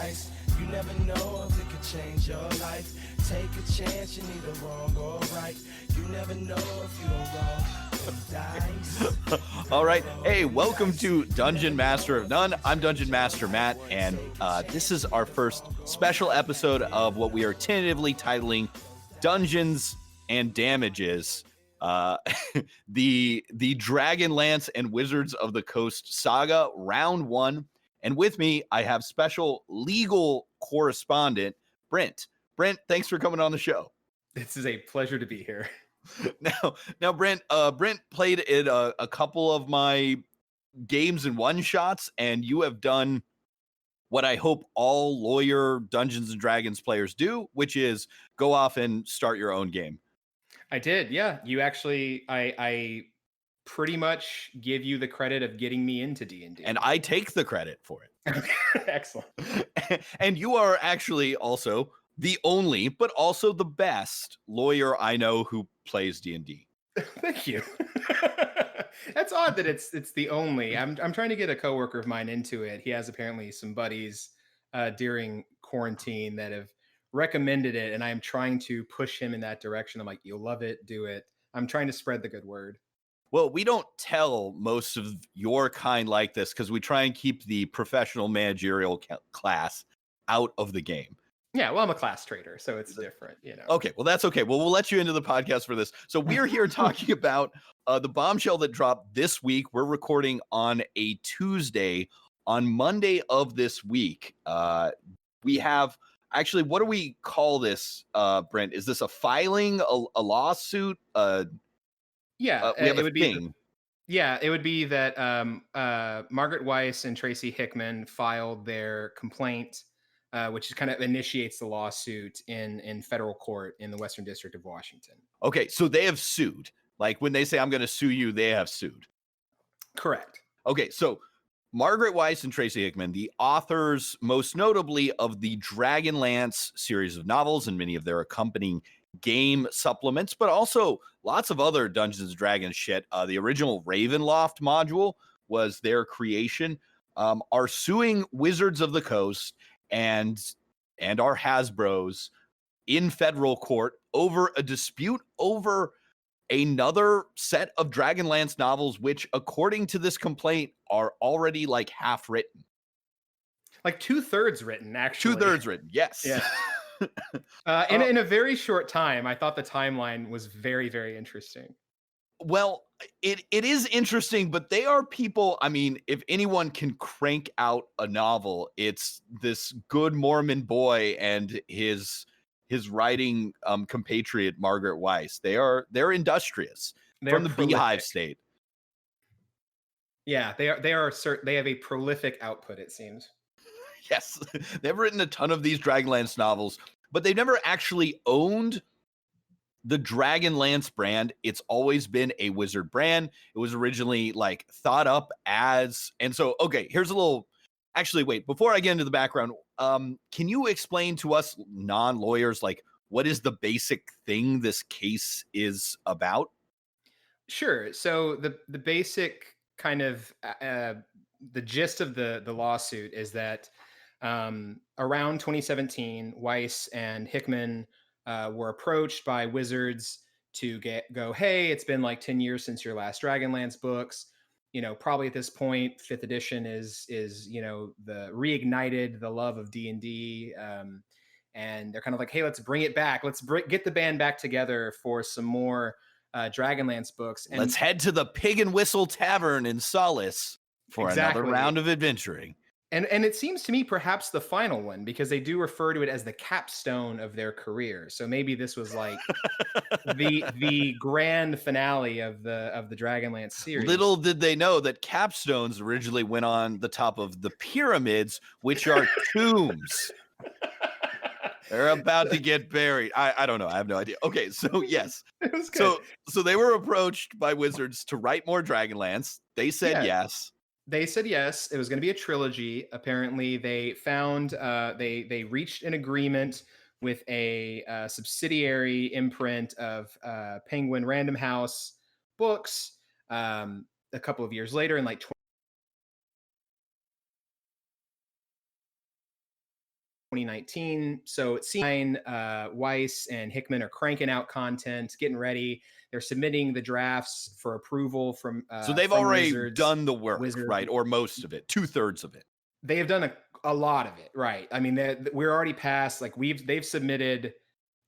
advice. You never know if it could change your life. Take a chance, you're neither wrong or right. You never know if you don't roll the dice. All right. Hey, welcome to Dungeon Master of None. I'm Dungeon Master Matt, and this is our first special episode of what we are tentatively titling Dungeons and Damages. The Dragonlance and Wizards of the Coast saga, round one. And with me, I have special legal correspondent, Brent. Brent, thanks for coming on the show. This is a pleasure to be here. Now, Brent played in a couple of my games and one-shots, and you have done what I hope all lawyer Dungeons and Dragons players do, which is go off and start your own game. I did, yeah. You actually, I pretty much give you the credit of getting me into D&D. And I take the credit for it. Excellent. And you are actually also the only, but also the best lawyer I know who plays D&D. Thank you. That's odd that it's the only. I'm trying to get a coworker of mine into it. He has apparently some buddies during quarantine that have recommended it, and I am trying to push him in that direction. I'm like, you'll love it, do it. I'm trying to spread the good word. Well, we don't tell most of your kind like this because we try and keep the professional managerial class out of the game. Yeah, well, I'm a class trader, so it's different, you know. Okay, well, that's okay. Well, we'll let you into the podcast for this. So we're here talking about the bombshell that dropped this week. We're recording on a Tuesday. On Monday of this week, we have, actually, what do we call this, Brent? Is this a filing, a lawsuit? Yeah, we have it would thing. it would be that Margaret Weis and Tracy Hickman filed their complaint, which kind of initiates the lawsuit in federal court in the Western District of Washington. Okay, so they have sued. Like when they say, I'm going to sue you, they have sued. Correct. Okay, so Margaret Weis and Tracy Hickman, the authors, most notably of the Dragonlance series of novels and many of their accompanying game supplements, but also lots of other Dungeons and Dragons shit. The original Ravenloft module was their creation, are suing Wizards of the Coast and our Hasbros in federal court over a dispute over another set of Dragonlance novels, which, according to this complaint, are already like half written. Like 2/3 written, actually. 2/3 written, yes. Yeah. In a very short time. I thought the timeline was very, very interesting. Well, it is interesting, but they are people. I mean, if anyone can crank out a novel, it's this good Mormon boy and his writing compatriot Margaret Weis. They're industrious. They're from the prolific Beehive State. Yeah, they have a prolific output, it seems. Yes, they've written a ton of these Dragonlance novels, but they've never actually owned the Dragonlance brand. It's always been a Wizard brand. It was originally like thought up as, and so, okay, here's a little, actually, wait, before I get into the background, can you explain to us non-lawyers, like, what is the basic thing this case is about? Sure. So the basic kind of, the gist of the lawsuit is that around 2017, Weis and Hickman were approached by Wizards to go, hey, it's been like 10 years since your last Dragonlance books. You know, probably at this point, 5th edition is you know, the reignited the love of D&D, and they're kind of like, hey, let's bring it back. Let's get the band back together for some more Dragonlance books. And let's head to the Pig and Whistle Tavern in Solace for another round of adventuring. And it seems to me perhaps the final one, because they do refer to it as the capstone of their career. So maybe this was like the grand finale of the Dragonlance series. Little did they know that capstones originally went on the top of the pyramids, which are tombs. They're about to get buried. I don't know. I have no idea. Okay, so yes. So they were approached by Wizards to write more Dragonlance. They said yes. They said yes. It was going to be a trilogy. Apparently, they found they reached an agreement with a subsidiary imprint of Penguin Random House Books a couple of years later, in like 2019. So it's Weis and Hickman are cranking out content, getting ready. They're submitting the drafts for approval from So they've from already Wizards. done the work, right? Or most of it, 2/3 of it. They have done a lot of it, right? I mean, we're already past, like, they've submitted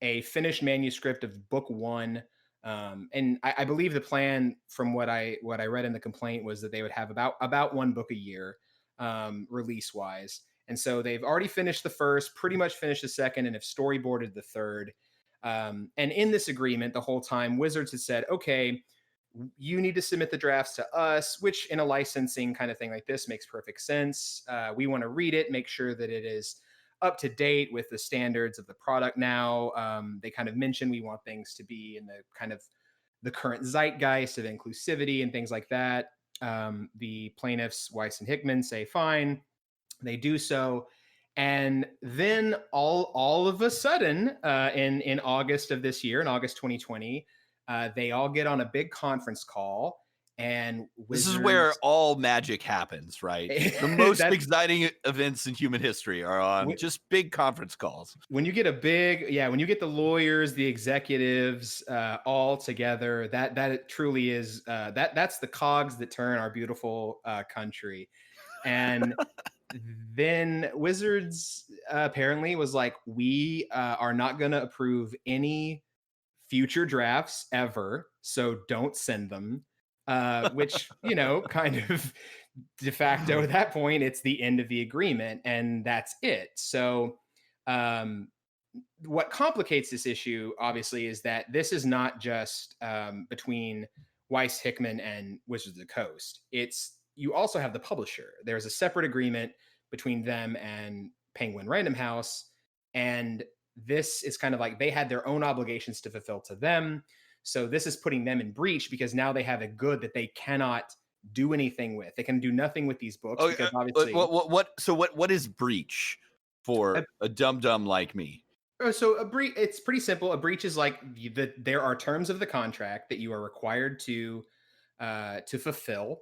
a finished manuscript of book 1. And I believe the plan, from what I read in the complaint, was that they would have about 1 book a year, release wise. And so they've already finished the first, pretty much finished the second, and have storyboarded the third. And in this agreement, the whole time, Wizards had said, okay, you need to submit the drafts to us, which in a licensing kind of thing like this makes perfect sense. We want to read it, make sure that it is up to date with the standards of the product now. They kind of mentioned we want things to be in the kind of the current zeitgeist of inclusivity and things like that. The plaintiffs, Weis and Hickman, say fine. They do so. And then all of a sudden, in August of this year, in August 2020, they all get on a big conference call, and This is where all magic happens, right? The most exciting events in human history are on just big conference calls. When you get when you get the lawyers, the executives, all together, that it truly is, that's the cogs that turn our beautiful country. And then Wizards apparently was like, we are not going to approve any future drafts ever, so don't send them. Which, kind of de facto at that point, it's the end of the agreement, and that's it. So what complicates this issue, obviously, is that this is not just between Weis, Hickman, and Wizards of the Coast. You also have the publisher. There's a separate agreement between them and Penguin Random House, and this is kind of like they had their own obligations to fulfill to them. So this is putting them in breach, because now they have a good that they cannot do anything with. They can do nothing with these books, because obviously. What is breach for a dum-dum like me? So it's pretty simple. A breach is like there are terms of the contract that you are required to fulfill.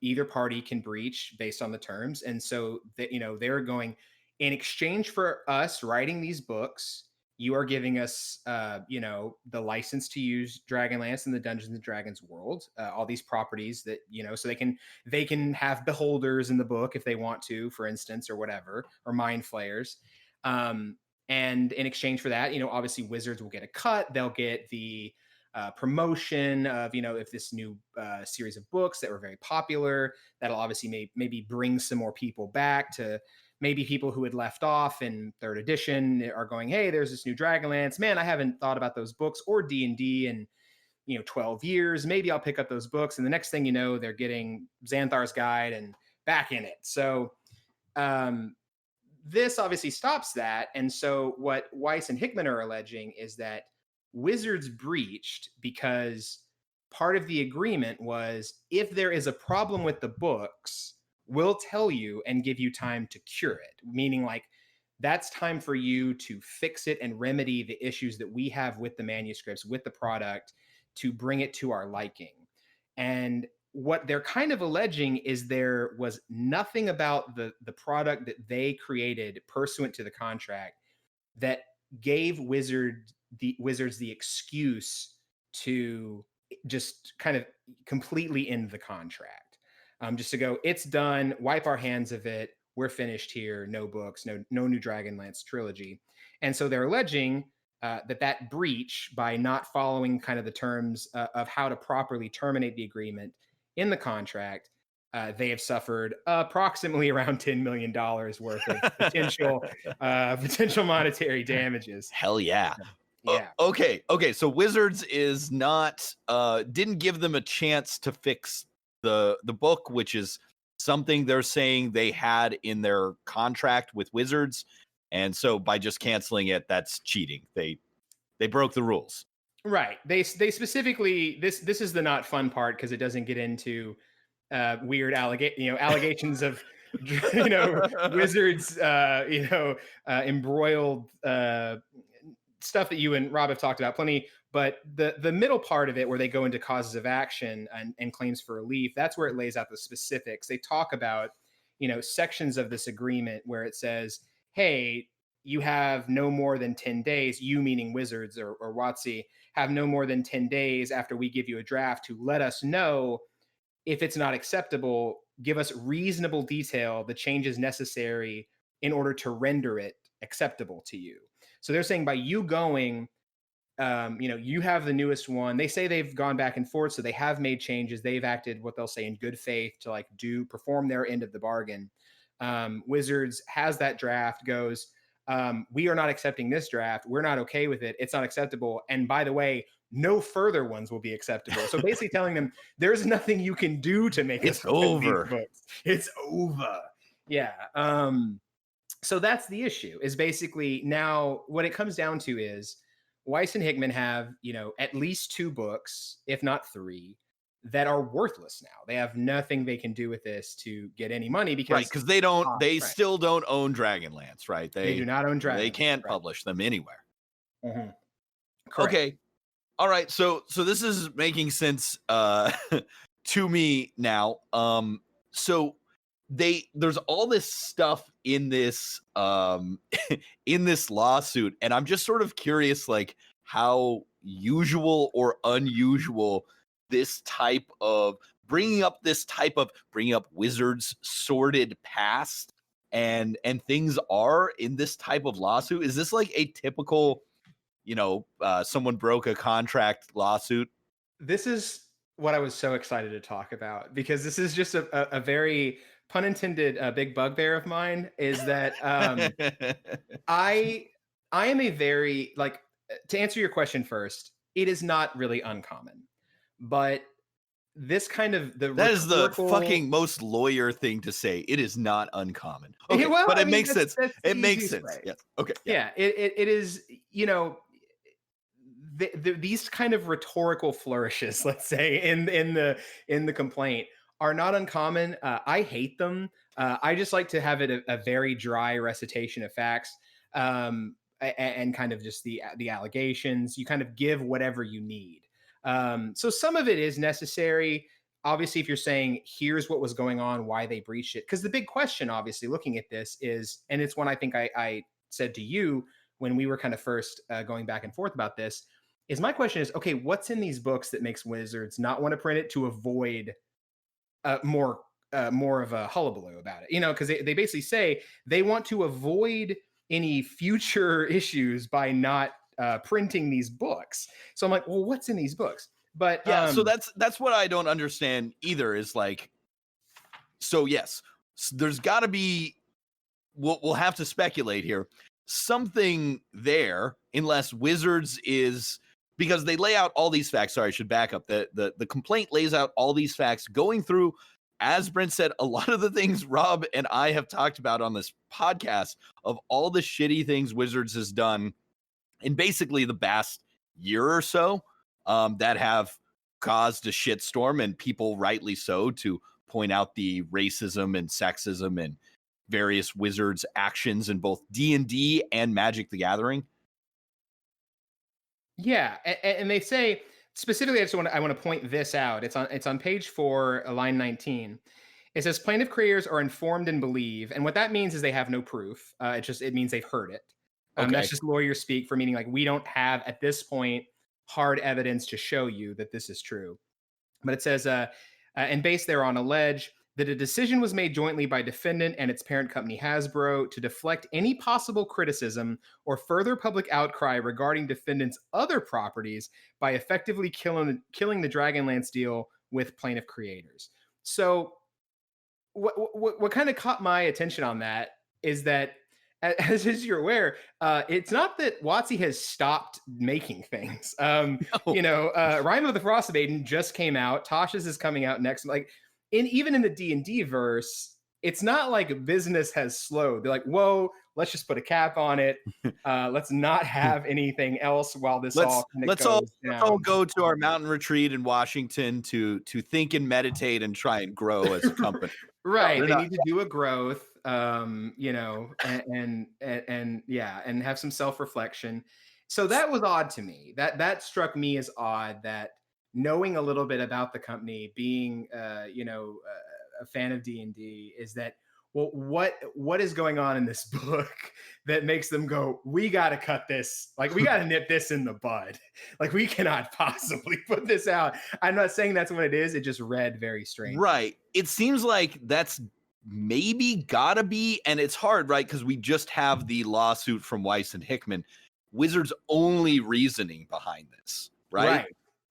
Either party can breach based on the terms, and so that they're going, in exchange for us writing these books, you are giving us, the license to use Dragonlance in the Dungeons and Dragons world, all these properties that, so they can have beholders in the book if they want to, for instance, or whatever, or mind flayers. And in exchange for that, obviously Wizards will get a cut. They'll get the promotion of, if this new series of books that were very popular, that'll obviously maybe bring some more people back to. Maybe people who had left off in 3rd edition are going, hey, there's this new Dragonlance. Man, I haven't thought about those books or D&D in 12 years. Maybe I'll pick up those books. And the next thing you know, they're getting Xanthar's Guide and back in it. So this obviously stops that. And so what Weis and Hickman are alleging is that Wizards breached because part of the agreement was, if there is a problem with the books, we'll tell you and give you time to cure it. Meaning, like, that's time for you to fix it and remedy the issues that we have with the manuscripts, with the product, to bring it to our liking. And what they're kind of alleging is there was nothing about the product that they created pursuant to the contract that gave Wizards the excuse to just kind of completely end the contract. Just to go, it's done, wipe our hands of it, we're finished here, no books, no new Dragonlance trilogy. And so they're alleging that breach, by not following kind of the terms of how to properly terminate the agreement in the contract, they have suffered approximately around $10 million worth of potential monetary damages. Hell yeah. Yeah. Okay. So Wizards is not didn't give them a chance to fix the book, which is something they're saying they had in their contract with Wizards, and so by just canceling it, that's cheating. They broke the rules. Right. They specifically, this is the not fun part, because it doesn't get into weird allegations of Wizards embroiled stuff that you and Rob have talked about plenty. But the middle part of it, where they go into causes of action and claims for relief, that's where it lays out the specifics. They talk about, sections of this agreement where it says, hey, you have no more than 10 days, you meaning Wizards or WotC, have no more than 10 days after we give you a draft to let us know if it's not acceptable, give us reasonable detail, the changes necessary in order to render it acceptable to you. So they're saying by you going, you have the newest one. They say they've gone back and forth, so they have made changes. They've acted what they'll say in good faith to like perform their end of the bargain. Wizards has that draft, goes, we are not accepting this draft. We're not okay with it. It's not acceptable. And by the way, no further ones will be acceptable. So basically telling them there's nothing you can do to make It's us over. over. These books. It's over. Yeah. So that's the issue, is basically now what it comes down to is Weis and Hickman have, at least 2 books, if not 3, that are worthless now. They have nothing they can do with this to get any money because they still don't own Dragonlance, right? They do not own Dragonlance. They can't publish them anywhere. Mm-hmm. Okay. All right. So this is making sense to me now. So there's all this stuff in this in this lawsuit, and I'm just sort of curious, like how usual or unusual this type of bringing up Wizards' sordid past and things are in this type of lawsuit. Is this like a typical, someone broke a contract lawsuit? This is what I was so excited to talk about, because this is just a very, pun intended, big bugbear of mine, is that I am a very, like, to answer your question first, it is not really uncommon, but this kind of that is the fucking most lawyer thing to say. It is not uncommon. Okay, well, but it makes sense. It makes sense. Way. Yes. Okay. Yeah. It is. These kind of rhetorical flourishes, let's say, in the complaint, are not uncommon. I hate them. I just like to have it a very dry recitation of facts, and kind of just the allegations. You kind of give whatever you need. So some of it is necessary. Obviously, if you're saying here's what was going on, why they breached it, because the big question, obviously, looking at this is, and it's one I think I said to you when we were kind of first going back and forth about this, is my question is, okay, what's in these books that makes Wizards not want to print it to avoid more of a hullabaloo about it? Because they basically say they want to avoid any future issues by not printing these books. So I'm like, well, what's in these books? But yeah, so that's what I don't understand either, is like, so yes, there's got to be, we'll have to speculate here, something there, unless Wizards is, because they lay out all these facts. Sorry, I should back up. The complaint lays out all these facts, going through, as Brent said, a lot of the things Rob and I have talked about on this podcast, of all the shitty things Wizards has done in basically the past year or so, that have caused a shitstorm, and people rightly so, to point out the racism and sexism and various Wizards actions in both D&D and Magic the Gathering. Yeah, and they say specifically, I want to point this out. It's on page 4, line 19. It says plaintiff creators are informed and believe, and what that means is they have no proof. It means they've heard it. Okay. That's just lawyer speak for meaning like we don't have at this point hard evidence to show you that this is true. But it says, and based thereon allege that a decision was made jointly by defendant and its parent company Hasbro to deflect any possible criticism or further public outcry regarding defendant's other properties by effectively killing the Dragonlance deal with plaintiff creators. So what kind of caught my attention on that is that, as you're aware, it's not that WotC has stopped making things. No. Rime of the Frost Maiden just came out. Tasha's is coming out next. Like, even in the D&D verse, it's not like business has slowed. They're like, whoa, let's just put a cap on it. Let's not have anything else while this let's all go to our mountain retreat in Washington to think and meditate and try and grow as a company. Right. They need to do a growth, and have some self-reflection. So that was odd to me. That struck me as odd, that knowing a little bit about the company, being a fan of D&D, is that well, what is going on in this book that makes them go, we got to cut this, like we got to nip this in the bud, like we cannot possibly put this out. I'm not saying that's what it is. It just read very strange. Right. It seems like that's maybe gotta be, and it's hard, right? Because we just have the lawsuit from Weis and Hickman. Wizards' only reasoning behind this, right?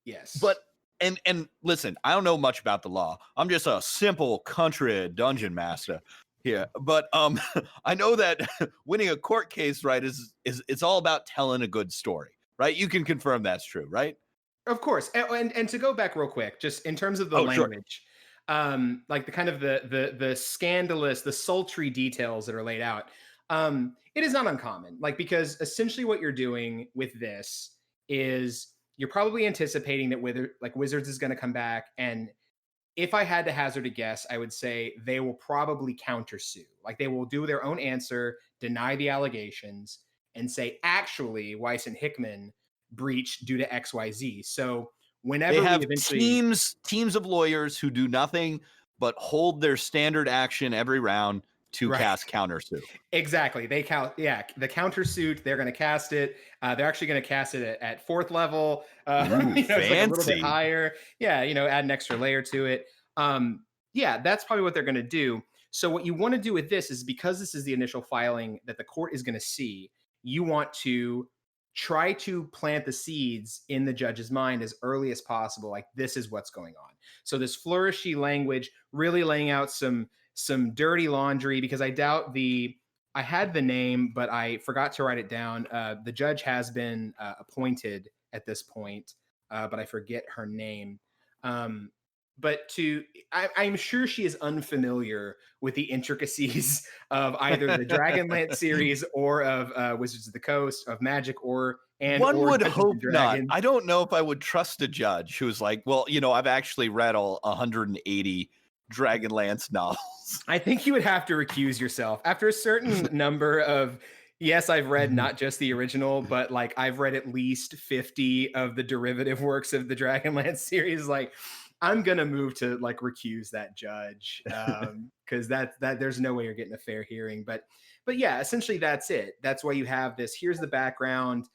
Yes. But and listen, I don't know much about the law. I'm just a simple country dungeon master here. But I know that winning a court case, right, is it's all about telling a good story, right? You can confirm that's true, right? Of course. And to go back real quick, just in terms of the language, like the kind of the scandalous, the sultry details that are laid out, it is not uncommon. Like, because essentially what you're doing with this is you're probably anticipating that Wizards is going to come back, and if I had to hazard a guess, I would say they will probably countersue. Like, they will do their own answer, deny the allegations, and say, actually, Weis and Hickman breached due to XYZ. So whenever they have teams of lawyers who do nothing but hold their standard action every round to cast countersuit. Exactly. The countersuit, they're going to cast it. They're actually going to cast it at 4th level. Fancy. It's like a little bit higher. Yeah, add an extra layer to it. That's probably what they're going to do. So what you want to do with this is, because this is the initial filing that the court is going to see, you want to try to plant the seeds in the judge's mind as early as possible. Like, this is what's going on. So this flourishy language, really laying out some dirty laundry, because I doubt I had the name, but I forgot to write it down. The judge has been appointed at this point, but I forget her name. But I'm sure she is unfamiliar with the intricacies of either the Dragonlance series or of Wizards of the Coast, of Magic, or one would hope not. Dragons. I don't know if I would trust a judge who's like, well, I've actually read all 180 Dragonlance novels. I think you would have to recuse yourself after a certain number of. Yes, I've read not just the original, but like I've read at least 50 of the derivative works of the Dragonlance series. Like, I'm gonna move to like recuse that judge, because that there's no way you're getting a fair hearing. But yeah, essentially that's it. That's why you have this. Here's the background.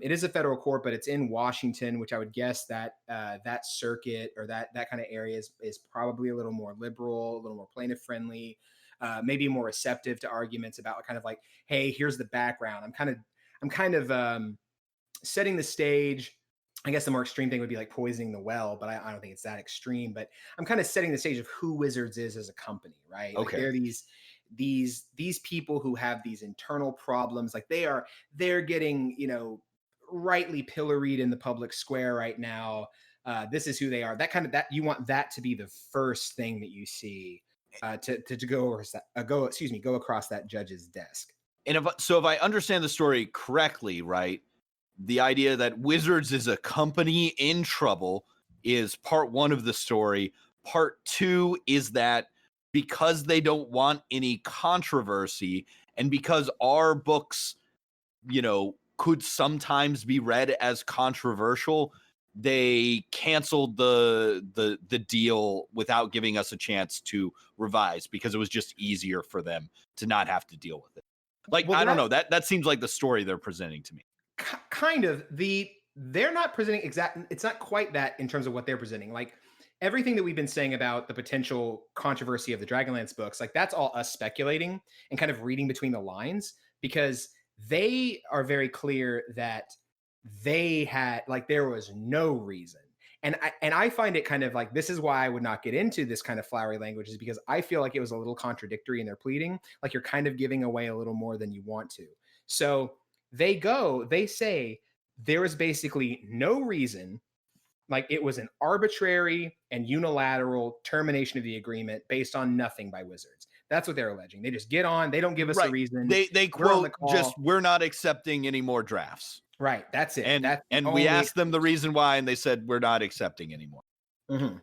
It is a federal court, but it's in Washington, which I would guess that that circuit or that kind of area is probably a little more liberal, a little more plaintiff friendly, maybe more receptive to arguments about kind of like, hey, here's the background. I'm kind of setting the stage. I guess the more extreme thing would be like poisoning the well, but I don't think it's that extreme. But I'm kind of setting the stage of who Wizards is as a company, right? Okay. Like, they're these people who have these internal problems. Like, they're getting rightly pilloried in the public square right now. This is who they are. That you want that to be the first thing that you see to go across that judge's desk. And if I understand the story correctly, right? The idea that Wizards is a company in trouble is part one of the story. Part two is that because they don't want any controversy, and because our books, could sometimes be read as controversial, they canceled the deal without giving us a chance to revise, because it was just easier for them to not have to deal with it. Like, well, I don't know. That seems like the story they're presenting to me. Kind of. They're not presenting it's not quite that in terms of what they're presenting. Like, everything that we've been saying about the potential controversy of the Dragonlance books, like, that's all us speculating and kind of reading between the lines, because they are very clear that they had, like, there was no reason. And I find it kind of like, this is why I would not get into this kind of flowery language, is because I feel like it was a little contradictory in their pleading. Like, you're kind of giving away a little more than you want to. So they say there was basically no reason. Like, it was an arbitrary and unilateral termination of the agreement based on nothing by Wizards. That's what they're alleging. They just get on. They don't give us a reason. They quote just, we're not accepting any more drafts. Right. That's it. And we asked them the reason why, and they said, we're not accepting anymore. Mm-hmm.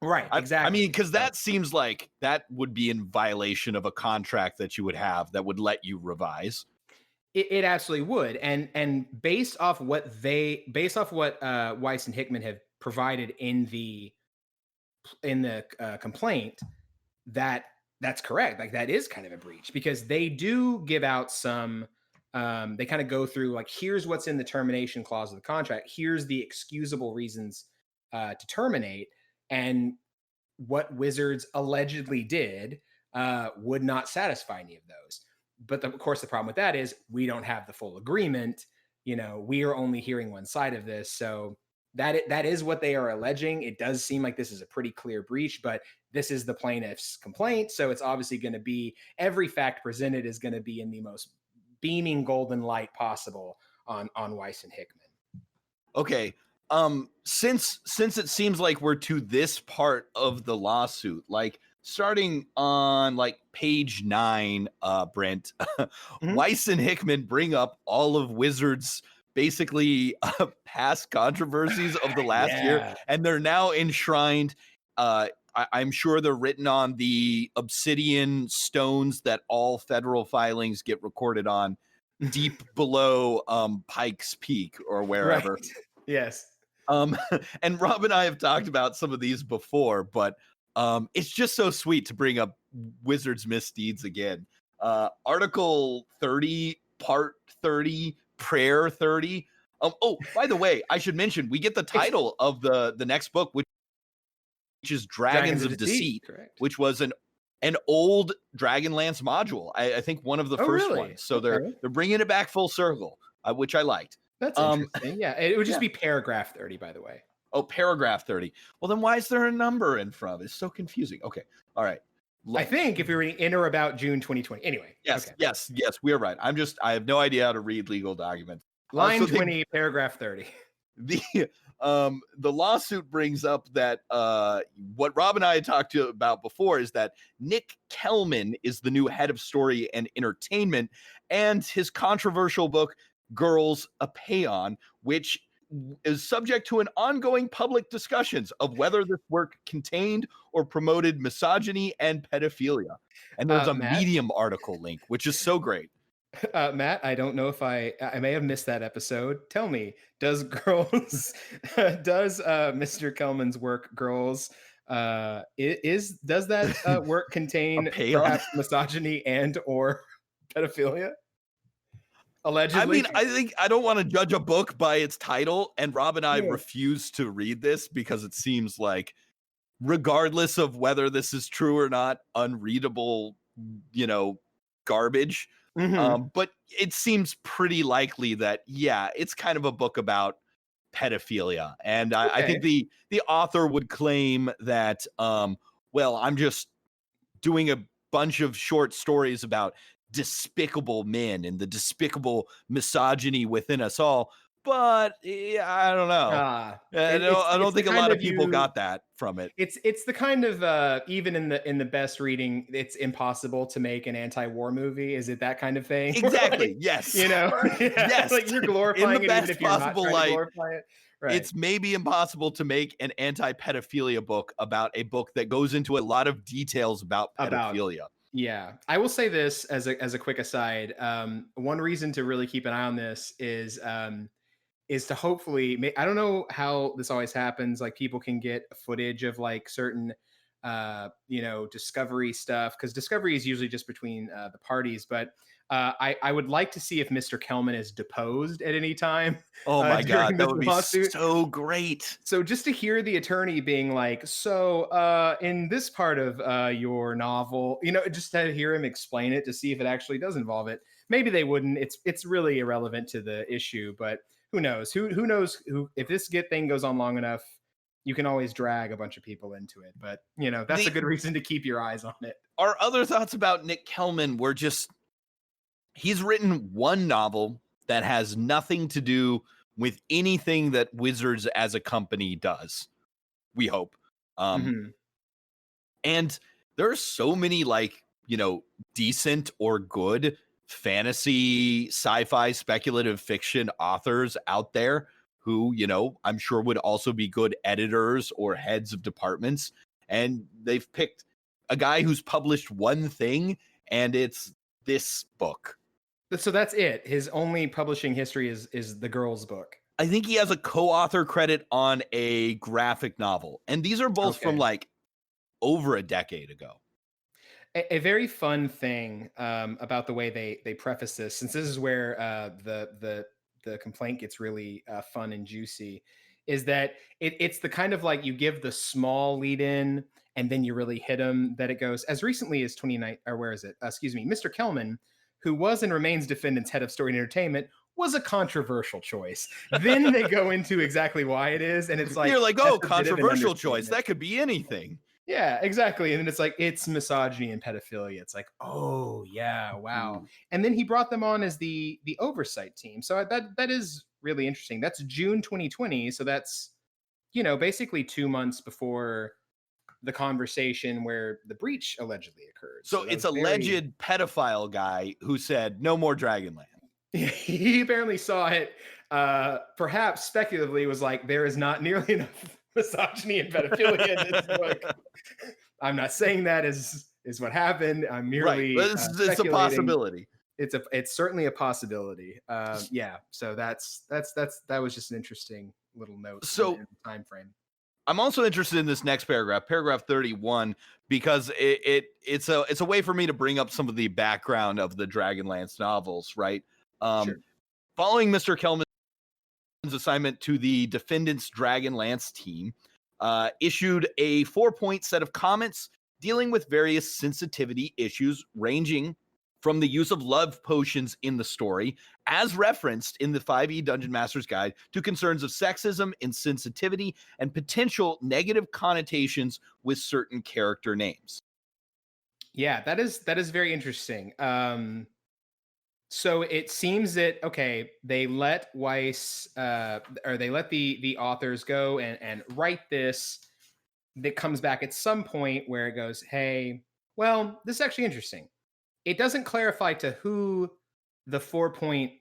Right. Exactly. I mean, because that seems like that would be in violation of a contract that you would have that would let you revise. It absolutely would. And based off what Weis and Hickman have provided in the complaint, that That's correct. Like that is kind of a breach because they do give out some they kind of go through like here's what's in the termination clause of the contract. Here's the excusable reasons to terminate, and what Wizards allegedly did would not satisfy any of those. But of course, the problem with that is we don't have the full agreement. You know, we are only hearing one side of this. So that is what they are alleging. It does seem like this is a pretty clear breach, but this is the plaintiff's complaint. So it's obviously going to be every fact presented is going to be in the most beaming golden light possible on Weis and Hickman. Okay. Since it seems like we're to this part of the lawsuit, like starting on like page 9, Brent, Weis and Hickman bring up all of Wizards' basically past controversies of the last year, and they're now enshrined. I'm sure they're written on the obsidian stones that all federal filings get recorded on, deep below Pikes Peak or wherever. Right. Yes. And Rob and I have talked about some of these before, but it's just so sweet to bring up Wizards' misdeeds again. Article 30, Part 30, Prayer 30. Oh, by the way, I should mention we get the title of the next book, which is Dragons of Deceit, which was an old Dragonlance module. I think one of the first ones. So they're bringing it back full circle, which I liked. That's interesting. Yeah, it would just be paragraph 30, by the way. Oh, paragraph 30. Well, then why is there a number in front? It's so confusing. Okay. All right. I think if you're reading in or about June 2020. Anyway. Yes, okay. yes, we are right. I have no idea how to read legal documents. Line 20, paragraph 30. The lawsuit brings up that what Rob and I had talked about before is that Nick Kelman is the new head of story and entertainment, and his controversial book Girls a Paeon, which is subject to an ongoing public discussions of whether this work contained or promoted misogyny and pedophilia. And there's a Medium article link, which is so great. Matt, I don't know if I may have missed that episode. Tell me, does Mr. Kelman's work Girls does that work contain perhaps misogyny and or pedophilia? Allegedly. I mean, I don't want to judge a book by its title, and Rob and I refuse to read this because it seems like, regardless of whether this is true or not, unreadable, garbage. But it seems pretty likely that, it's kind of a book about pedophilia. And I think the author would claim that, I'm just doing a bunch of short stories about despicable men and the despicable misogyny within us all. But I don't know. I don't think a lot of people got that from it. It's the kind of even in the best reading, it's impossible to make an anti-war movie. Is it that kind of thing? Exactly. Yes. Yes. Like you're glorifying in the best it, even if you're possible not light. To glorify it. Right. It's maybe impossible to make an anti-pedophilia book about a book that goes into a lot of details about pedophilia. Yeah, I will say this as a quick aside. One reason to really keep an eye on this is to hopefully, I don't know how this always happens. Like people can get footage of like certain, discovery stuff, because discovery is usually just between the parties. But I would like to see if Mr. Kelman is deposed at any time. Oh my God, that would be so great. So just to hear the attorney being like, so in this part of your novel, just to hear him explain it to see if it actually does involve it. Maybe they wouldn't. It's really irrelevant to the issue, but who knows? Who knows? If this thing goes on long enough, you can always drag a bunch of people into it. But that's a good reason to keep your eyes on it. Our other thoughts about Nick Kelman were just, he's written one novel that has nothing to do with anything that Wizards as a company does. We hope. And there are so many decent or good fantasy, sci-fi, speculative fiction authors out there who, I'm sure would also be good editors or heads of departments. And they've picked a guy who's published one thing, and it's this book. So that's it. His only publishing history is the girls' book. I think he has a co-author credit on a graphic novel. And these are both from over a decade ago. A very fun thing about the way they preface this, since this is where the complaint gets really fun and juicy, is that it's the kind of like you give the small lead in and then you really hit them. That it goes as recently as 29, or where is it? Excuse me, Mr. Kelman, who was and remains defendant's head of story and entertainment, was a controversial choice. Then they go into exactly why it is, and it's like You're like, that's oh, a bit of an controversial choice. understatement. That could be anything. Yeah, exactly. And then it's like, it's misogyny and pedophilia. It's like, oh yeah, wow. Ooh. And then he brought them on as the oversight team. So that is really interesting. That's June 2020. So that's, basically 2 months before the conversation where the breach allegedly occurred. So that it's was very alleged pedophile guy who said no more Dragonlance. he apparently saw it, perhaps speculatively was like, there is not nearly enough misogyny and pedophilia in this book. I'm not saying that is what happened. I'm merely Right. It's a speculating. possibility. It's certainly a possibility. Yeah. So that was just an interesting little note. So- in the time frame. I'm also interested in this next paragraph, paragraph 31, because it's a way for me to bring up some of the background of the Dragonlance novels, right? Sure. Following Mr. Kelman's assignment to the defendant's Dragonlance team, issued a 4-point set of comments dealing with various sensitivity issues ranging from the use of love potions in the story, as referenced in the 5e Dungeon Master's Guide, to concerns of sexism, insensitivity, and potential negative connotations with certain character names. Yeah, that is very interesting. So it seems that they let Weiss or they let the authors go and write this. That comes back at some point where it goes, hey, well, this is actually interesting. It doesn't clarify to who the 4-point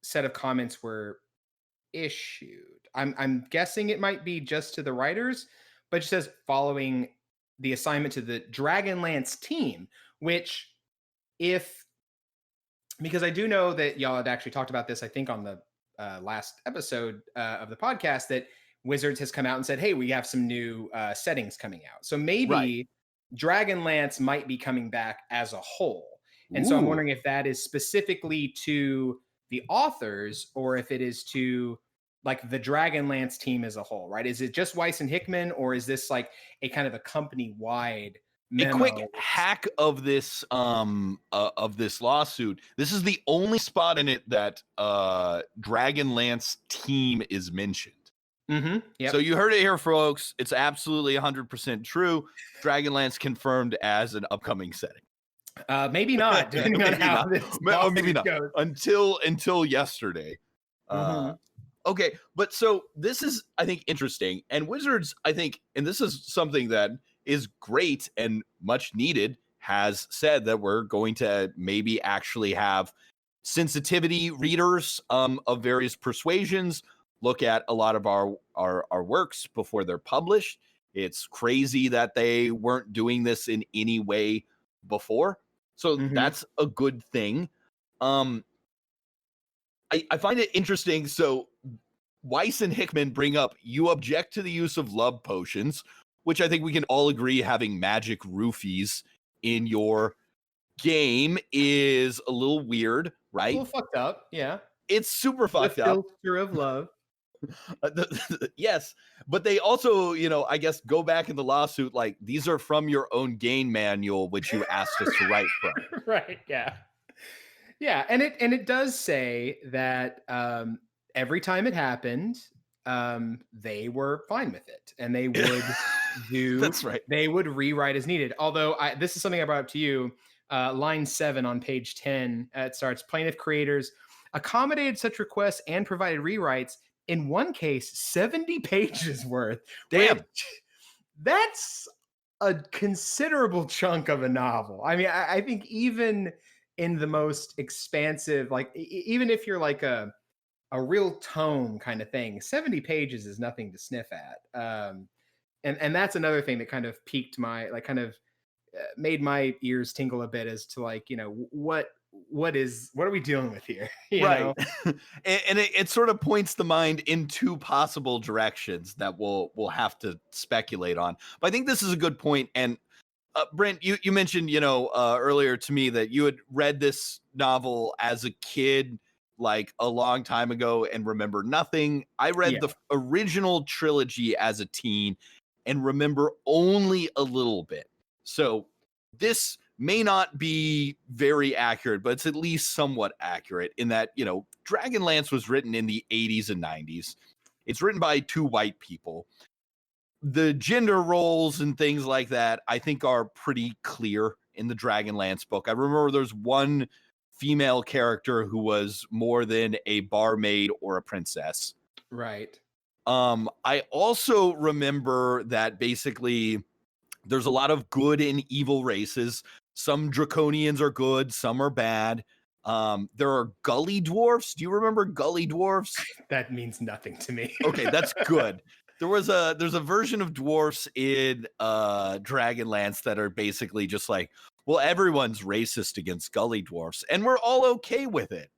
set of comments were issued. I'm guessing it might be just to the writers, but it says following the assignment to the Dragonlance team, which because I do know that y'all had actually talked about this, I think on the last episode of the podcast, that Wizards has come out and said, hey, we have some new settings coming out. So maybe Dragonlance might be coming back as a whole. And so I'm wondering if that is specifically to the authors or if it is to like the Dragonlance team as a whole, right? Is it just Weis and Hickman, or is this like a kind of a company-wide memo? A quick hack of this lawsuit. This is the only spot in it that Dragonlance team is mentioned. Mm-hmm. Yep. So you heard it here, folks. It's absolutely 100% true. Dragonlance confirmed as an upcoming setting. Maybe not, depending on how this maybe not goes. until yesterday. Mhm. Okay, but so this is, I think, interesting. And Wizards, I think, and this is something that is great and much needed, has said that we're going to maybe actually have sensitivity readers of various persuasions look at a lot of our works before they're published. It's crazy that they weren't doing this in any way before. So that's a good thing. I find it interesting. So Weis and Hickman bring up, you object to the use of love potions, which I think we can all agree having magic roofies in your game is a little weird, right? A little fucked up, yeah. It's super fucked The up. filter of love. Yes, but they also, I guess, go back in the lawsuit like, these are from your own game manual, which you asked us to write from. Right, yeah. Yeah, and it does say that every time it happened, they were fine with it, and they would do. That's right. They would rewrite as needed. Although this is something I brought up to you. Line 7 on page 10. It starts: plaintiff creators accommodated such requests and provided rewrites. In one case, 70 pages worth. Damn. That's a considerable chunk of a novel. I mean, I think even in the most expansive, like even if you're like a real tome kind of thing, 70 pages is nothing to sniff at. And that's another thing that kind of piqued my, like, kind of made my ears tingle a bit as to, like, what are we dealing with here? You know? And it sort of points the mind in two possible directions that we'll have to speculate on. But I think this is a good point. And Brent, you mentioned, earlier to me that you had read this novel as a kid, like a long time ago, and remember nothing. I read Yeah. the original trilogy as a teen and remember only a little bit. So this may not be very accurate, but it's at least somewhat accurate in that, Dragonlance was written in the 80s and 90s. It's written by two white people. The gender roles and things like that, I think, are pretty clear in the Dragonlance book. I remember there's one female character who was more than a barmaid or a princess. Right. I also remember that basically there's a lot of good and evil races. Some draconians are good, some are bad. There are gully dwarfs. Do you remember gully dwarfs? That means nothing to me. Okay, that's good. There's a version of dwarfs in Dragonlance that are basically just like, well, everyone's racist against gully dwarfs, and we're all okay with it.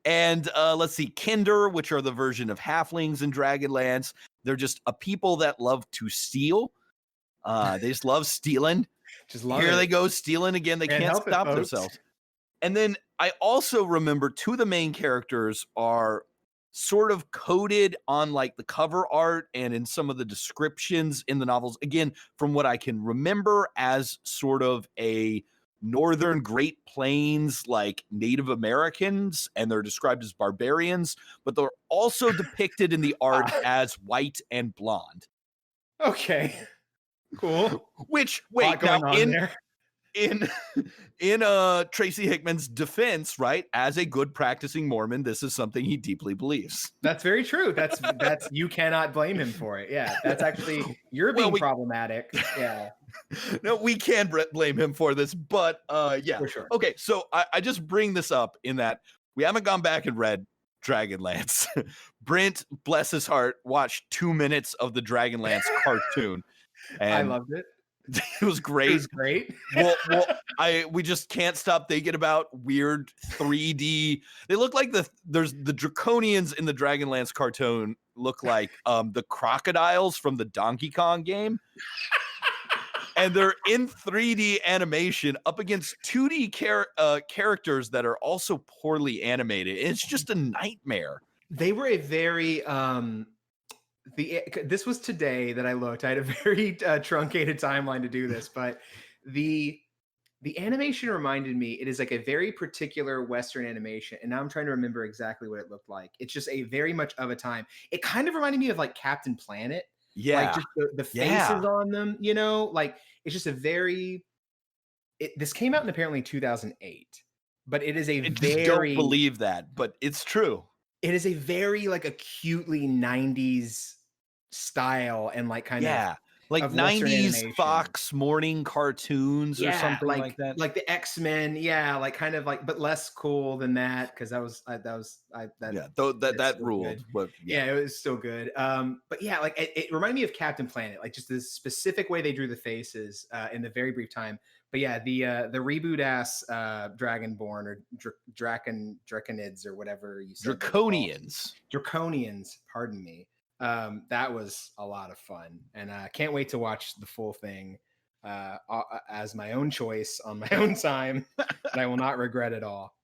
And let's see, Kinder, which are the version of halflings in Dragonlance. They're just a people that love to steal. They just love stealing. Here they go stealing again. They can't stop themselves. And then I also remember two of the main characters are sort of coded on like the cover art and in some of the descriptions in the novels. Again, from what I can remember, as sort of a Northern Great Plains, like Native Americans, and they're described as barbarians, but they're also depicted in the art as white and blonde. Okay. Cool. Which, wait, now in Tracy Hickman's defense, right, as a good practicing Mormon, this is something he deeply believes. That's very true. That's you cannot blame him for it. Yeah, that's actually you're being problematic. Yeah. No, we can blame him for this, but yeah. For sure. Okay, so I just bring this up in that we haven't gone back and read Dragonlance. Brent, bless his heart, watched 2 minutes of the Dragonlance cartoon. And I loved it. It was great. It was great. We just can't stop thinking about weird 3D. They look like there's the Draconians in the Dragonlance cartoon look like the crocodiles from the Donkey Kong game. And they're in 3D animation up against 2D characters that are also poorly animated. It's just a nightmare. They were a very this was today that I looked. I had a very truncated timeline to do this, but the animation reminded me, it is like a very particular Western animation. And now I'm trying to remember exactly what it looked like. It's just a very much of a time. It kind of reminded me of like Captain Planet. Yeah. Like just the faces on them, like it's just a very, this came out in apparently 2008, but it is a very, don't believe that, but it's true. It is a very like acutely 90s style and like kind of like 90s Fox morning cartoons or something like that. Like the X-Men, like kind of like, but less cool than that, because that ruled. But it was still good. But yeah, like it reminded me of Captain Planet, like just this specific way they drew the faces in the very brief time. But yeah, the reboot ass Dragonborn or Draconids or whatever you said. Draconians, pardon me. That was a lot of fun, and I can't wait to watch the full thing as my own choice on my own time, and I will not regret it all.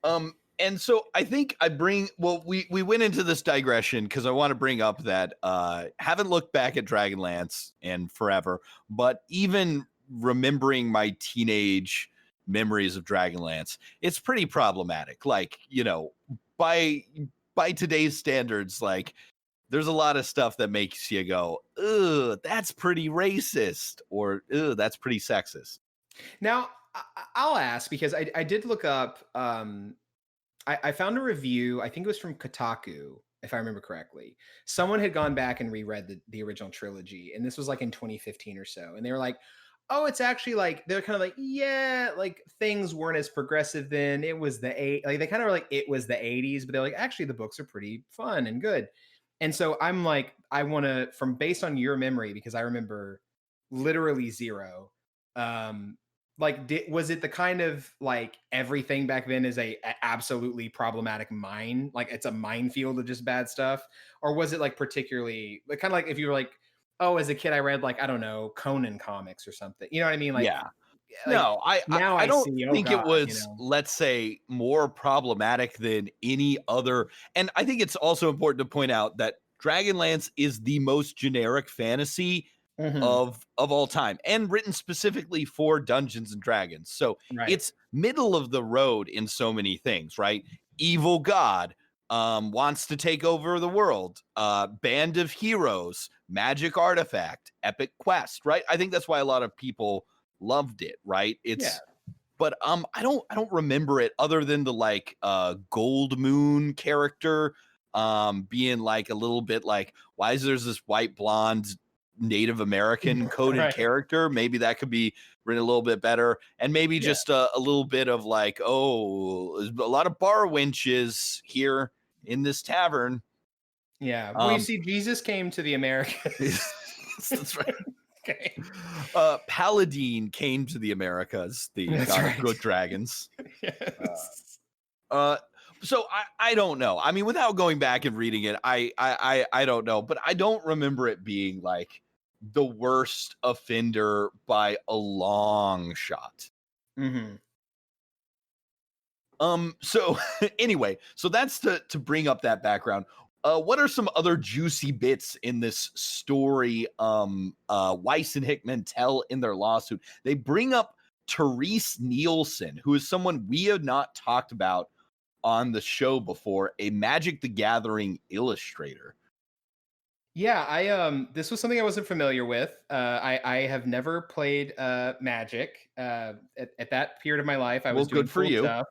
And so I think we went into this digression because I want to bring up that haven't looked back at Dragonlance in forever, but even remembering my teenage memories of Dragonlance, it's pretty problematic. Like, by today's standards, like, there's a lot of stuff that makes you go, ugh, that's pretty racist, or ugh, that's pretty sexist. Now, I'll ask, because I did look up, I found a review, I think it was from Kotaku, if I remember correctly. Someone had gone back and reread the original trilogy, and this was like in 2015 or so, and they were like, oh, it's actually like, they're kind of like, yeah, like things weren't as progressive then. It was they kind of were like, it was the 80s, but they're like, actually the books are pretty fun and good. And so I'm like, I want to, based on your memory, because I remember literally zero, was it the kind of like everything back then is a absolutely problematic mine, like it's a minefield of just bad stuff, or was it like particularly like kind of like if you were like oh, as a kid, I read like, I don't know, Conan comics or something. You know what I mean? Yeah. Like No, now I I don't see, oh think it God, was, let's say, more problematic than any other. And I think it's also important to point out that Dragonlance is the most generic fantasy Mhm. of all time, and written specifically for Dungeons and Dragons. So Right. it's middle of the road in so many things, right? Evil god wants to take over the world. Band of heroes, magic artifact, epic quest, right? I think that's why a lot of people loved it, right? Yeah. But I don't remember it other than the like Gold Moon character being like a little bit like, why is there's this white blonde Native American coded Right. character? Maybe that could be written a little bit better, and maybe Yeah. just a little bit of like, oh, there's a lot of bar wenches here in this tavern. Yeah. Well, you Um see, Jesus came to the Americas. that's right. Okay. Paladine came to the Americas, the That's god of right. good dragons. Yes. Uh, so I don't know. I mean, without going back and reading it, I don't know, but I don't remember it being like the worst offender by a long shot. Mhm. So anyway, so that's to bring up that background. What are some other juicy bits in this story? Weiss and Hickman tell in their lawsuit. They bring up Therese Nielsen, who is someone we have not talked about on the show before, a Magic the Gathering illustrator. Yeah, this was something I wasn't familiar with. I have never played Magic. At that period of my life, I Well, was doing good for cool you. stuff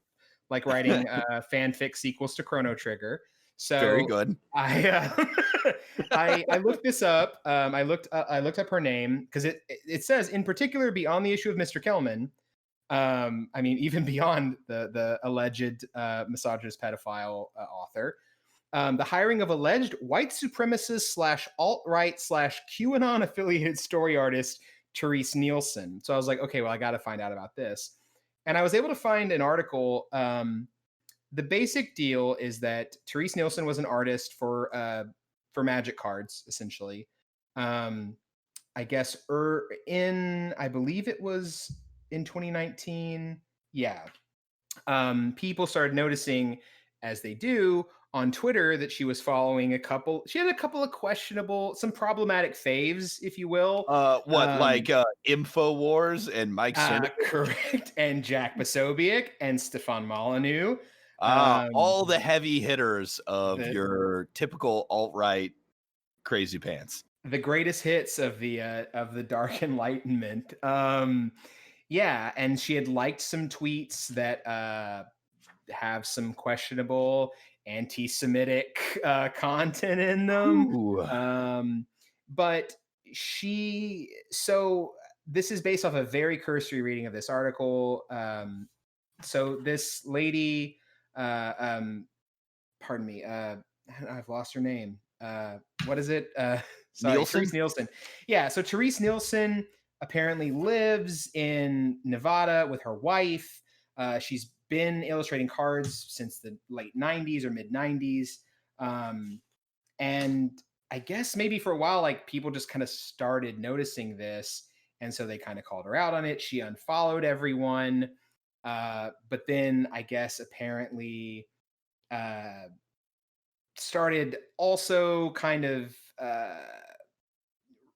like writing fanfic sequels to Chrono Trigger. Very So good. I looked this up. I looked up her name because it says in particular beyond the issue of Mr. Kelman. I mean, even beyond the alleged misogynist pedophile author. The hiring of alleged white supremacist slash alt-right slash QAnon affiliated story artist Therese Nielsen. So I was like, okay, well, I got to find out about this. And I was able to find an article. The basic deal is that Therese Nielsen was an artist for Magic cards, essentially. I guess I believe it was in 2019. Yeah, people started noticing, as they do on Twitter, that she was following she had a couple of questionable, some problematic faves, if you will. What, like InfoWars and Mike Cernovich? Correct. And Jack Posobiec and Stefan Molyneux. All the heavy hitters of the, your typical alt-right crazy pants. the greatest hits of the Dark Enlightenment. Yeah, and she had liked some tweets that have some questionable anti-Semitic content in them. Ooh. But so this is based off a very cursory reading of this article. So this lady, pardon me, I've lost her name. What is it? Sorry, Nielsen? Therese Nielsen. Yeah, so Therese Nielsen apparently lives in Nevada with her wife. She's been illustrating cards since the late 90s or mid 90s. And I guess maybe for a while, like people just kind of started noticing this. And so they kind of called her out on it. She unfollowed everyone. But then I guess apparently started also kind of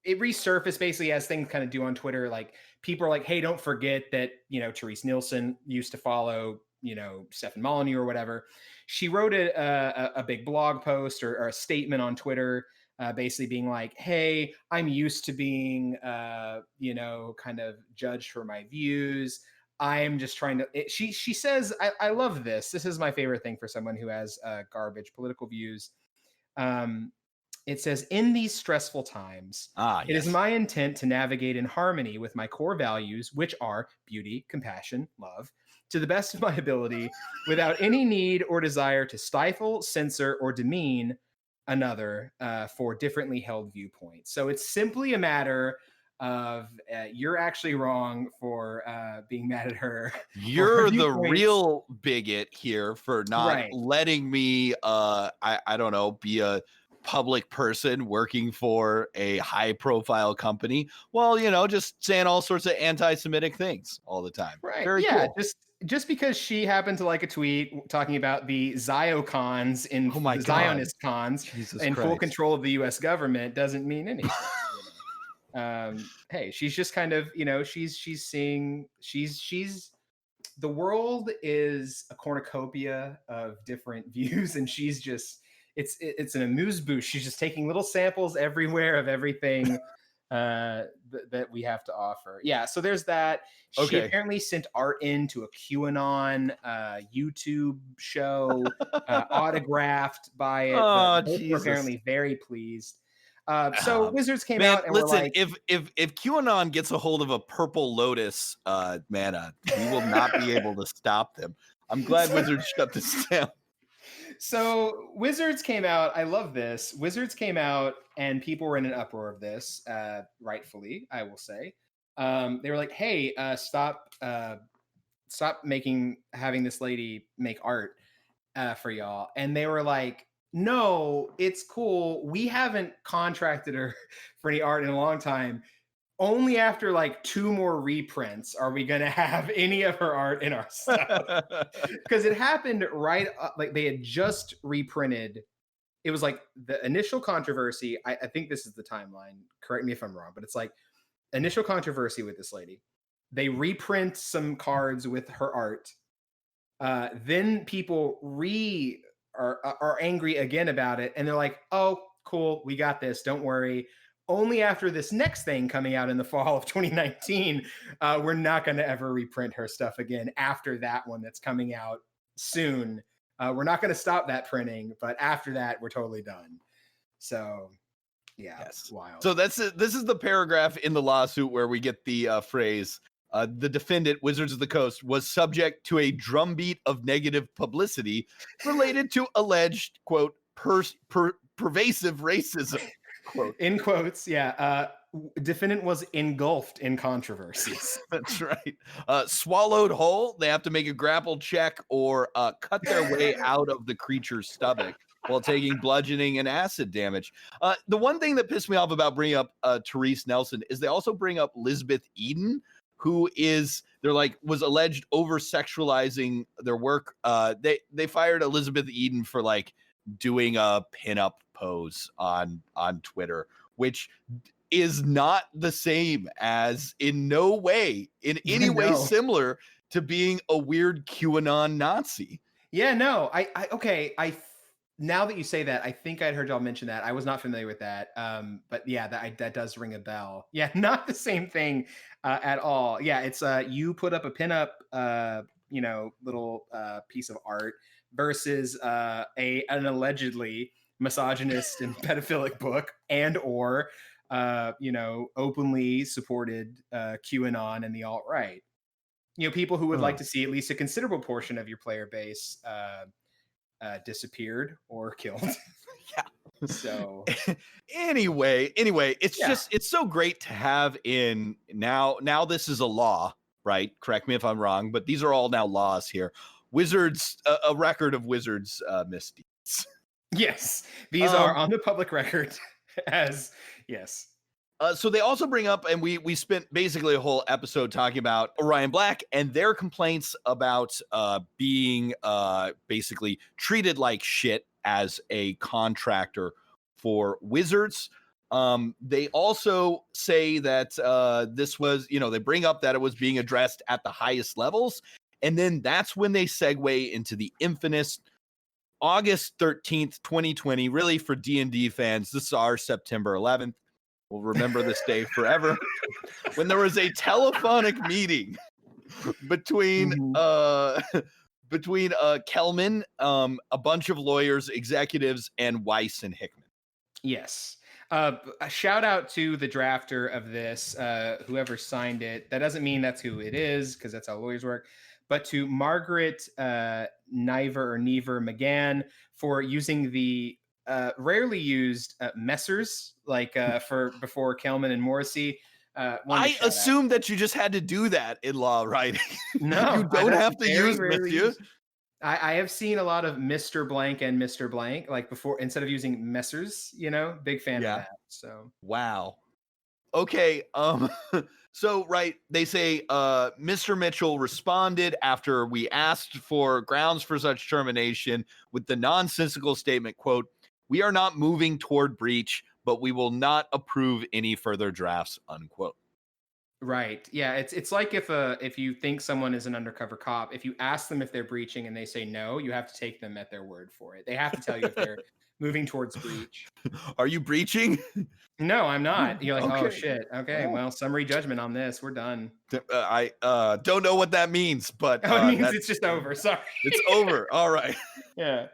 it resurfaced basically as things kind of do on Twitter. Like people are like, hey, don't forget that, Therese Nielsen used to follow, Stefan Molyneux or whatever. She wrote a big blog post or a statement on Twitter, basically being like, hey, I'm used to being, kind of judged for my views. I'm just trying to, she says, I love this. This is my favorite thing for someone who has garbage political views. It says, in these stressful times, it is my intent to navigate in harmony with my core values, which are beauty, compassion, love, to the best of my ability, without any need or desire to stifle, censor, or demean another for differently held viewpoints. So it's simply a matter of you're actually wrong for being mad at her. You're the real bigot here for not Right. letting me I don't know, be a public person working for a high profile company while, you know, just saying all sorts of anti-Semitic things all the time. Right. Very Yeah. cool. Just because she happened to like a tweet talking about the Ziocons in Oh my the God. Zionist cons Jesus in full Christ. control of the U.S. government doesn't mean anything. Hey, she's just kind of, you know, she's seeing the world is a cornucopia of different views, and she's just it's an amuse bouche. She's just taking little samples everywhere of everything that we have to offer. Yeah, so there's that. She Okay. apparently sent art into a QAnon YouTube show, autographed by it. Oh, Both were Jesus. apparently very pleased. So Wizards came out and listen, were like, if QAnon gets a hold of a purple lotus mana, we will not be able to stop them. I'm glad Wizards shut this down. So Wizards came out. I love this. Wizards came out, and people were in an uproar of this, rightfully, I will say. They were like, "Hey, stop having this lady make art for y'all." And they were like, "No, it's cool. We haven't contracted her for any art in a long time. Only after like 2 more reprints are we going to have any of her art in our stuff." Because it happened right like they had just reprinted. It was like the initial controversy. I think this is the timeline. Correct me if I'm wrong, but it's like initial controversy with this lady. They reprint some cards with her art. Then people are angry again about it, and they're like, "Oh, cool, we got this. Don't worry." Only after this next thing coming out in the fall of 2019, we're not going to ever reprint her stuff again after that one that's coming out soon. We're not going to stop that printing, but after that, we're totally done. So, yeah, Yes. wild. So this is the paragraph in the lawsuit where we get the phrase, the defendant, Wizards of the Coast, was subject to a drumbeat of negative publicity related to alleged, quote, pervasive racism. Quote. In quotes, yeah. Defendant was engulfed in controversies. That's right. Swallowed whole. They have to make a grapple check or cut their way out of the creature's stomach while taking bludgeoning and acid damage. The one thing that pissed me off about bringing up Therese Nelson is they also bring up Lisbeth Eden, who was alleged over sexualizing their work. They fired Elizabeth Eden for like doing a pinup pose on Twitter, which is not the same as in no way in any way similar to being a weird QAnon Nazi. Yeah, no, now that you say that, I think I'd heard y'all mention that. I was not familiar with that. But yeah, that does ring a bell. Yeah, not the same thing at all. Yeah, it's you put up a pinup, little piece of art versus an allegedly misogynist and pedophilic book, and or openly supported QAnon and the alt-right. People who would like to see at least a considerable portion of your player base disappeared or killed. Yeah. So anyway, it's so great to have in now this is a law, right? Correct me if I'm wrong, but these are all now laws here. Wizards, a record of Wizards misdeeds. Yes, these are on the public record as yes. So they also bring up, and we spent basically a whole episode talking about Orion Black and their complaints about being basically treated like shit as a contractor for Wizards. They also say that this was, they bring up that it was being addressed at the highest levels. And then that's when they segue into the infamous August 13th, 2020, really for D&D fans. This is our September 11th. We'll remember this day forever. When there was a telephonic meeting between Kelman, a bunch of lawyers, executives, and Weis and Hickman. Yes. A shout out to the drafter of this, whoever signed it. That doesn't mean that's who it is, because that's how lawyers work. But to Margaret Niver McGann for using the rarely used Messers, like for before Kelman and Morrissey. I assumed that you just had to do that in law writing. No, you don't have to use Messieurs. I have seen a lot of Mr. Blank and Mr. Blank, like before, instead of using Messrs, big fan of Yeah. that. So Wow. Okay. So right, they say Mr. Mitchell responded after we asked for grounds for such termination with the nonsensical statement, quote, "We are not moving toward breach, but we will not approve any further drafts," unquote. right. Yeah, it's like if you think someone is an undercover cop, if you ask them if they're breaching and they say no, you have to take them at their word for it. They have to tell you if they're moving towards breach. Are you breaching? No, I'm not. You're like, oh Okay. shit. Okay, well, summary judgment on this. We're done. I don't know what that means, but Oh, it means that's it's just over. Sorry. it's over. All right. Yeah.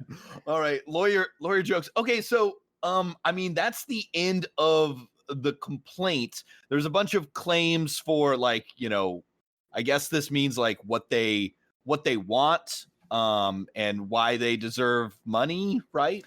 All right. Lawyer jokes. Okay, so I mean that's the end of the complaint. There's a bunch of claims for like, I guess this means like what they want and why they deserve money, right?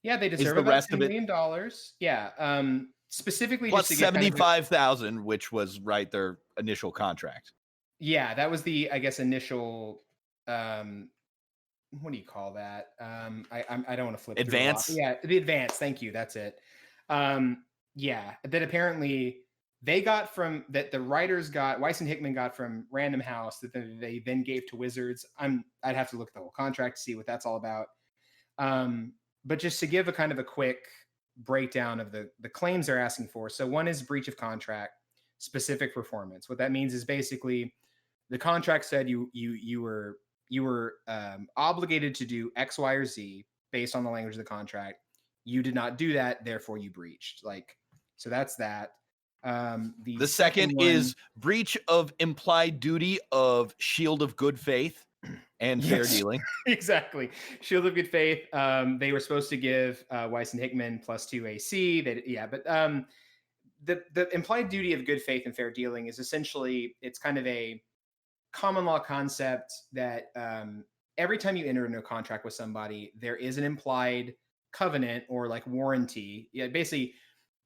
Yeah, they Is deserve the about rest $10 of it million. Yeah. Specifically plus just to get kind of 75,000, which was right their initial contract. yeah, that was the, I guess, initial what do you call that? I don't want to flip through a lot. Advance? Yeah, the advance. Thank you. That's it. Yeah, that apparently they got from that the writers got Weiss and Hickman got from Random House that they then gave to Wizards. I'd have to look at the whole contract to see what that's all about. But just to give a kind of a quick breakdown of the claims they're asking for. So one is breach of contract, specific performance. What that means is basically the contract said you were obligated to do X, Y, or Z based on the language of the contract. You did not do that, therefore you breached. So that's that. The second one, is breach of implied duty of shield of good faith and fair dealing. Exactly. Shield of good faith. They were supposed to give Weiss and Hickman +2 AC. But the implied duty of good faith and fair dealing is essentially, it's kind of a common law concept that every time you enter into a contract with somebody, there is an implied covenant or like warranty. Yeah, basically,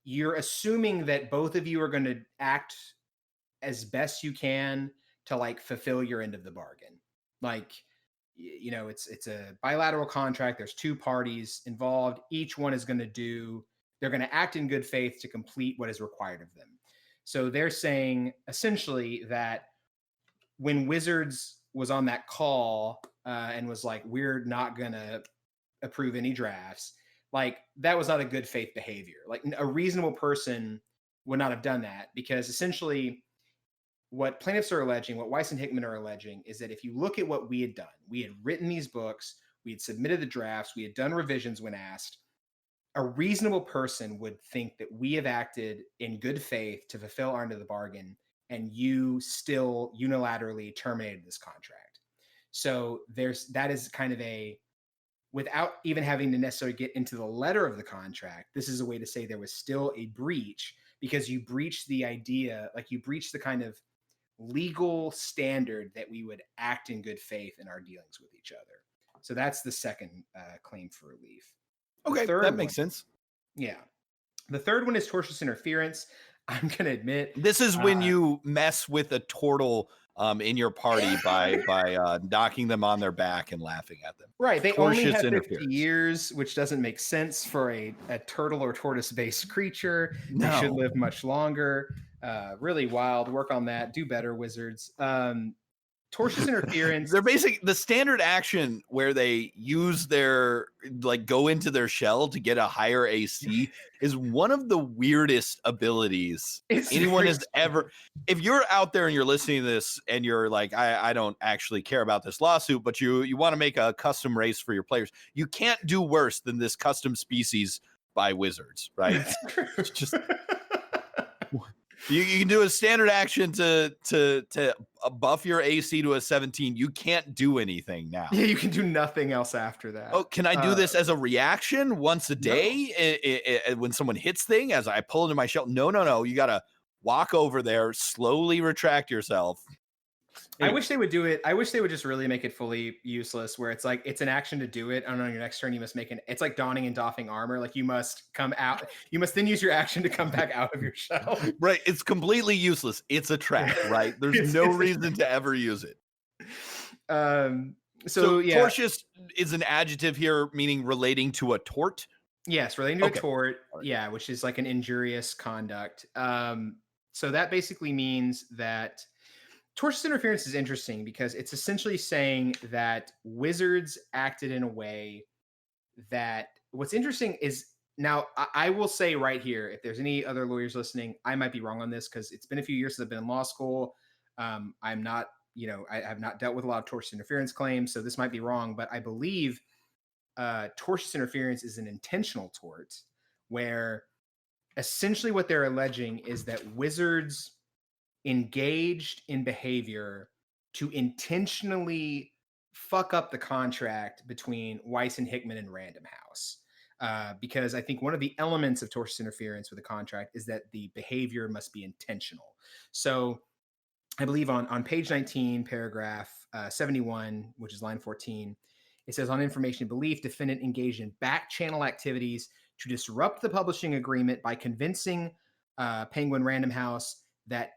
you're assuming that both of you are going to act as best you can to like fulfill your end of the bargain. Like, it's a bilateral contract. There's two parties involved. Each one is they're going to act in good faith to complete what is required of them. So they're saying essentially that when Wizards was on that call and was like, we're not going to approve any drafts, like that was not a good faith behavior. Like a reasonable person would not have done that, because essentially what plaintiffs are alleging, what Weiss and Hickman are alleging, is that if you look at what we had done, we had written these books, we had submitted the drafts, we had done revisions when asked, a reasonable person would think that we have acted in good faith to fulfill our end of the bargain, and you still unilaterally terminated this contract. So that is kind of without even having to necessarily get into the letter of the contract, this is a way to say there was still a breach, because you breached the idea, like you breached the kind of legal standard that we would act in good faith in our dealings with each other. So that's the second claim for relief. Okay, that makes sense. Yeah. The third one is tortious interference. I'm going to admit, this is when you mess with a turtle in your party by knocking them on their back and laughing at them. Right. They only have 50 interference. years, which doesn't make sense for a turtle or tortoise-based creature. No. They should live much longer. Really wild. Work on that. Do better, Wizards. Tortious interference. They're basically the standard action where they use their go into their shell to get a higher AC is one of the weirdest abilities anyone has ever. If you're out there and you're listening to this and you're like, I don't actually care about this lawsuit, but you want to make a custom race for your players, you can't do worse than this custom species by Wizards, right? It's just. You can do a standard action to buff your AC to a 17. You can't do anything now. Yeah, you can do nothing else after that. Oh, can I do this as a reaction once a day when someone hits thing as I pull into my shell? No. You got to walk over there, slowly retract yourself. I wish they would do it. I wish they would just really make it fully useless, where it's like, it's an action to do it. And on your next turn, you must it's like donning and doffing armor. Like you must come out. You must then use your action to come back out of your shell. Right. It's completely useless. It's a trap, right? There's no reason to ever use it. So yeah, tortious is an adjective here, meaning relating to a tort. yes, relating to Okay. a tort, All right. yeah, which is like an injurious conduct. So that basically means that tortious interference is interesting because it's essentially saying that Wizards acted in a way that what's interesting is now I will say right here, if there's any other lawyers listening, I might be wrong on this because it's been a few years since I've been in law school. I'm not, I have not dealt with a lot of tortious interference claims, so this might be wrong, but I believe tortious interference is an intentional tort where essentially what they're alleging is that Wizards engaged in behavior to intentionally fuck up the contract between Weis and Hickman and Random House. Because I think one of the elements of tortious interference with a contract is that the behavior must be intentional. So I believe on page 19, paragraph 71, which is line 14, it says on information and belief, defendant engaged in back channel activities to disrupt the publishing agreement by convincing Penguin Random House that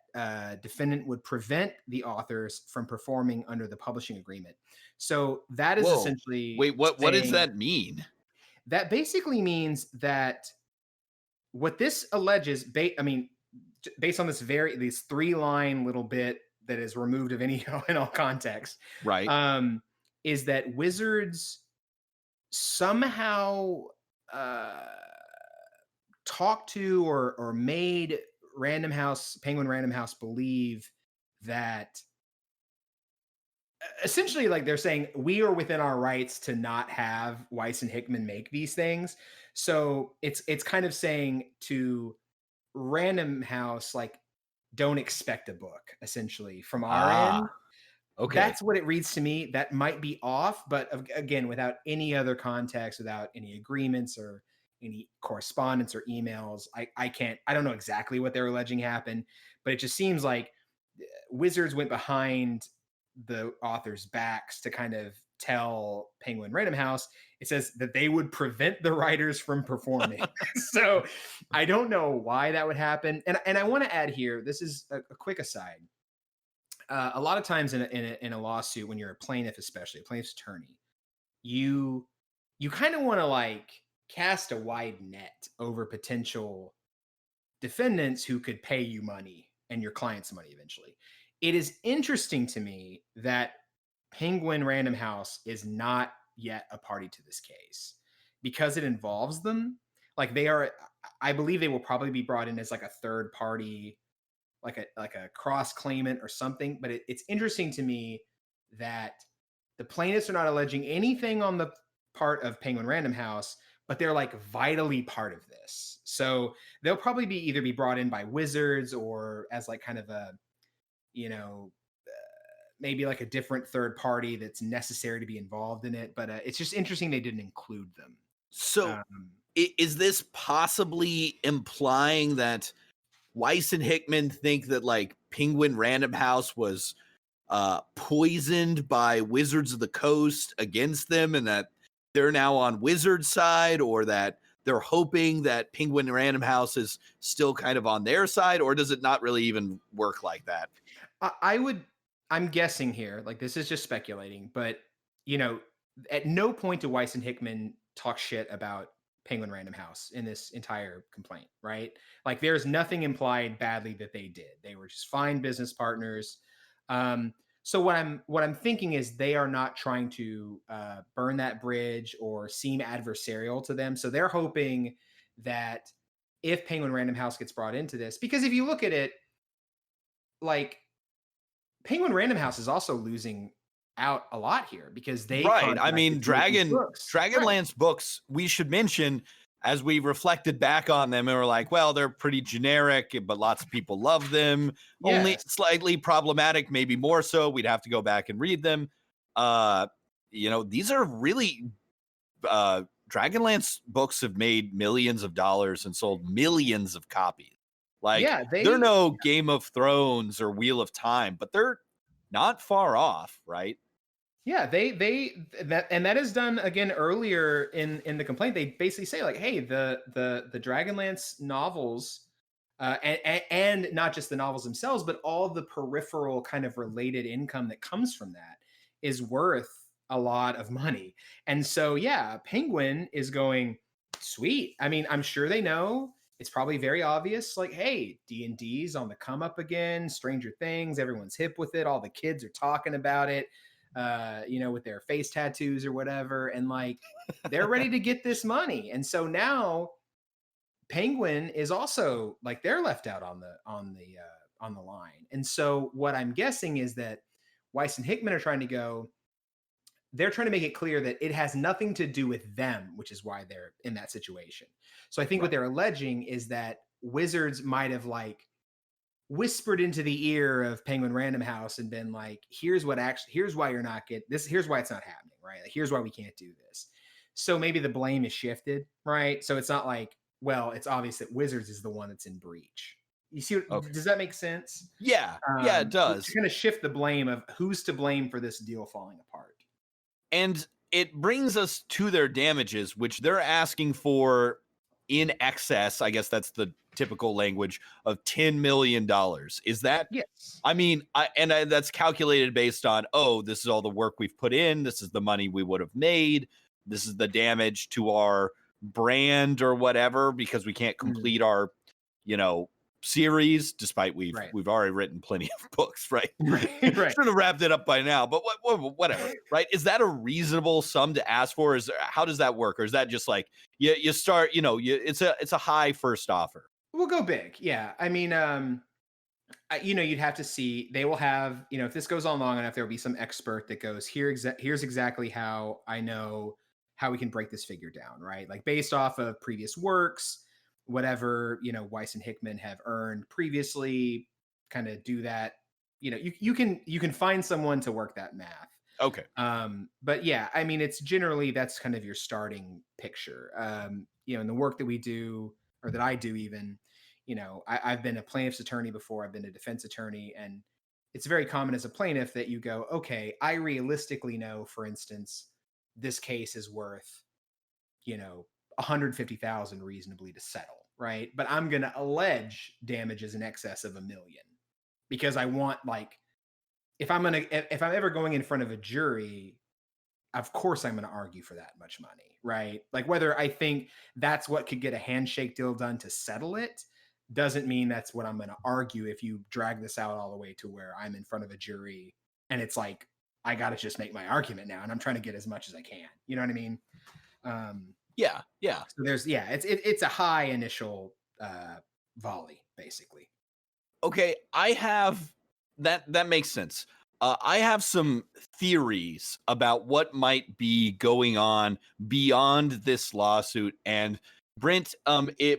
defendant would prevent the authors from performing under the publishing agreement. So that is essentially wait. What does that mean? That basically means that what this alleges, based on this these 3-line little bit that is removed of any in all context, Right. is that Wizards somehow talked to or made Penguin Random House believe that essentially, like, they're saying we are within our rights to not have Weis and Hickman make these things. So it's kind of saying to Random House, like, don't expect a book, essentially, from our end. Okay. That's what it reads to me. That might be off, but again, without any other context, without any agreements or any correspondence or emails, I don't know exactly what they're alleging happened, but it just seems like Wizards went behind the authors' backs to kind of tell Penguin Random House. It says that they would prevent the writers from performing. So I don't know why that would happen. And I want to add here, this is a quick aside. A lot of times in a lawsuit, when you're a plaintiff, especially a plaintiff's attorney, you kind of want to like cast a wide net over potential defendants who could pay you money and your clients money eventually. It is interesting to me that Penguin Random House is not yet a party to this case because it involves them. Like, they are, I believe they will probably be brought in as like a third party, like a cross claimant or something. But it's interesting to me that the plaintiffs are not alleging anything on the part of Penguin Random House, but they're like vitally part of this. So they'll probably be brought in by Wizards or as like kind of a, maybe like a different third party that's necessary to be involved in it. But it's just interesting they didn't include them. So is this possibly implying that Weis and Hickman think that like Penguin Random House was poisoned by Wizards of the Coast against them and that they're now on Wizards' side, or that they're hoping that Penguin Random House is still kind of on their side, or does it not really even work like that? I'm guessing here, like this is just speculating, but at no point do Weis and Hickman talk shit about Penguin Random House in this entire complaint, right? Like there's nothing implied badly that they did. They were just fine business partners. So what I'm thinking is they are not trying to burn that bridge or seem adversarial to them. So they're hoping that if Penguin Random House gets brought into this, because if you look at it, like Penguin Random House is also losing out a lot here because they right. I mean, Dragonlance books, we should mention, as we reflected back on them and we're like, well, they're pretty generic, but lots of people love them. Yes. Only slightly problematic, maybe more so. We'd have to go back and read them. These are really Dragonlance books have made millions of dollars and sold millions of copies. Like, they're no Game of Thrones or Wheel of Time, but they're not far off, right? Yeah, that is done again earlier in the complaint. They basically say like, hey, the Dragonlance novels, and not just the novels themselves, but all the peripheral kind of related income that comes from that is worth a lot of money. And so, yeah, Penguin is going, sweet. I mean, I'm sure they know. It's probably very obvious, like, hey, D&D's on the come up again, Stranger Things, everyone's hip with it. All the kids are talking about it, with their face tattoos or whatever. And like, they're ready to get this money. And so now Penguin is also like, they're left out on the line. And so what I'm guessing is that Weis and Hickman are trying to go, they're trying to make it clear that it has nothing to do with them, which is why they're in that situation. So I think what they're alleging is that Wizards might have like whispered into the ear of Penguin Random House and been like, here's why you're not getting this. Here's why it's not happening, right? Like, here's why we can't do this. So maybe the blame is shifted, right? So it's not like, well, it's obvious that Wizards is the one that's in breach. You see, does that make sense? Yeah, it does. To kind of shift the blame of who's to blame for this deal falling apart. And it brings us to their damages, which they're asking for in excess. I guess that's the typical language of $10 million. Is that? Yes. I mean, that's calculated based on, this is all the work we've put in. This is the money we would have made. This is the damage to our brand or whatever, because we can't complete our, series, despite we've already written plenty of books, right? Right. Should have wrapped it up by now, but whatever, right? Is that a reasonable sum to ask for? How does that work? Or is that just like you start, it's a high first offer? We'll go big. Yeah. I mean, you'd have to see, they will have, if this goes on long enough, there'll be some expert that goes, here's exactly how I know how we can break this figure down, right? Like based off of previous works, whatever, Weis and Hickman have earned previously, kind of do that. You can find someone to work that math. Okay. But yeah, I mean, it's generally, that's kind of your starting picture. In the work that we do, or that I do even, I've been a plaintiff's attorney before, I've been a defense attorney, and it's very common as a plaintiff that you go, okay, I realistically know, for instance, this case is worth, $150,000 reasonably to settle, right? But I'm going to allege damages in excess of $1 million because I want, like, if I'm ever going in front of a jury, of course I'm going to argue for that much money, right? Like, whether I think that's what could get a handshake deal done to settle it doesn't mean that's what I'm going to argue if you drag this out all the way to where I'm in front of a jury and it's like, I got to just make my argument now and I'm trying to get as much as I can. You know what I mean? Yeah. So it's a high initial volley, basically. Okay, I have that makes sense. I have some theories about what might be going on beyond this lawsuit. And Brent,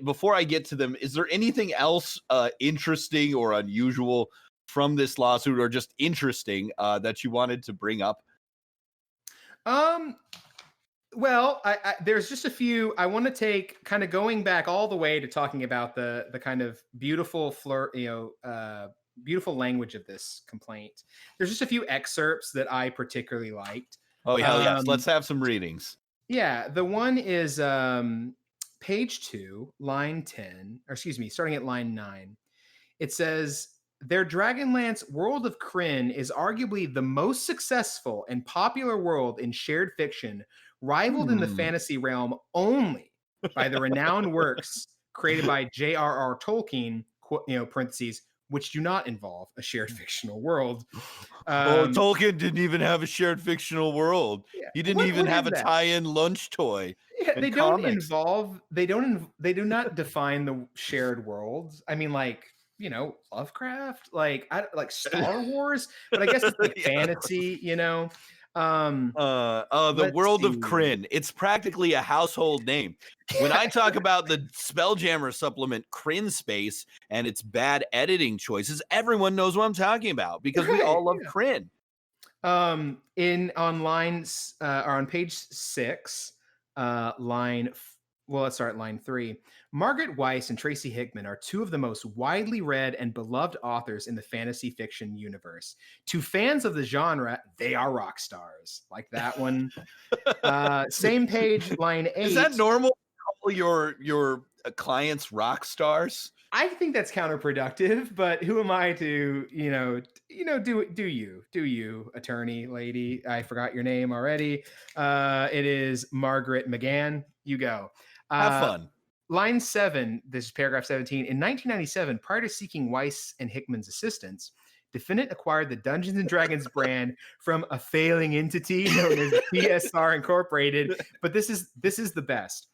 before I get to them, is there anything else interesting or unusual from this lawsuit, or just interesting that you wanted to bring up? Well, there's just a few. I want to take, kind of going back all the way to talking about the kind of beautiful beautiful language of this complaint. There's just a few excerpts that I particularly liked. Oh, hell yes. Let's have some readings. Yeah. The one is page 2, line 10, or excuse me, starting at line 9. It says, their Dragonlance world of Krynn is arguably the most successful and popular world in shared fiction, rivaled in the fantasy realm only by the renowned works created by J.R.R. Tolkien, parentheses, which do not involve a shared fictional world. Tolkien didn't even have a shared fictional world. Yeah. He didn't even have a tie-in lunch toy. Yeah, they don't involve. They do not define the shared worlds. I mean, like, Lovecraft, like Star Wars, but I guess it's like fantasy, the world of Krynn. It's practically a household name. When I talk about the Spelljammer supplement Krynn Space and its bad editing choices, everyone knows what I'm talking about because we all love Krynn. On page 6, let's start at line 3. Margaret Weis and Tracy Hickman are two of the most widely read and beloved authors in the fantasy fiction universe. To fans of the genre, they are rock stars. Like that one. Same page, line 8. Is that normal? Your clients rock stars? I think that's counterproductive, but who am I to, do you, attorney lady? I forgot your name already. It is Margaret McGann. You go. Have fun. Line 7, this is paragraph 17. In 1997, prior to seeking Weis and Hickman's assistance, defendant acquired the Dungeons and Dragons brand from a failing entity known as TSR Incorporated. But this is the best.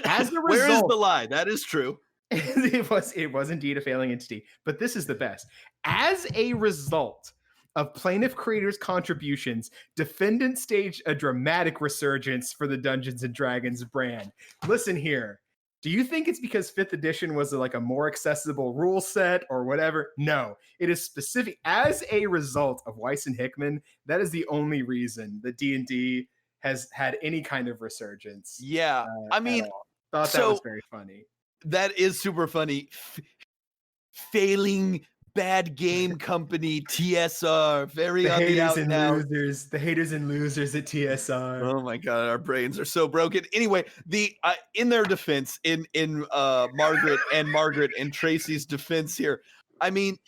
As a result, where is the lie? That is true. it was indeed a failing entity, but this is the best. As a result of plaintiff creators' contributions, defendant staged a dramatic resurgence for the Dungeons and Dragons brand. Listen here. Do you think it's because 5th edition was like a more accessible rule set or whatever? No, it is specific. As a result of Weis and Hickman, that is the only reason that D&D has had any kind of resurgence. Yeah, I mean, thought that was very funny. That is super funny. Failing bad game company TSR, very on the out and out. The haters and losers at TSR. Oh my god, our brains are so broken. Anyway, the in their defense, in Margaret and Tracy's defense here, I mean,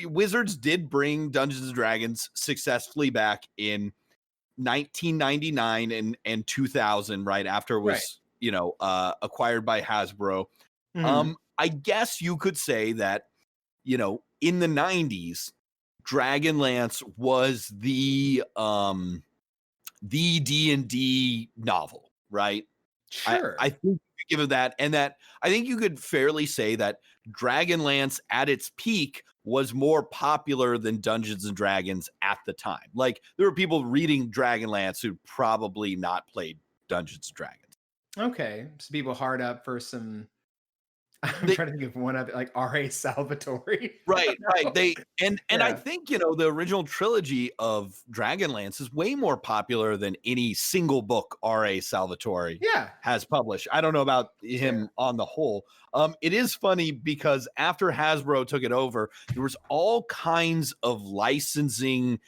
Wizards did bring Dungeons and Dragons successfully back in 1999 and 2000, right after it was acquired by Hasbro. Mm-hmm. I guess you could say that, in the 90s, Dragonlance was the D&D novel, right? Sure. I think you could give it that, and that I think you could fairly say that Dragonlance at its peak was more popular than Dungeons and Dragons at the time. Like, there were people reading Dragonlance who probably not played Dungeons and Dragons. Okay, so people hard up for some. I'm trying to think of one of it, like R.A. Salvatore. Right. And I think, the original trilogy of Dragonlance is way more popular than any single book R.A. Salvatore has published. I don't know about him on the whole. It is funny because after Hasbro took it over, there was all kinds of licensing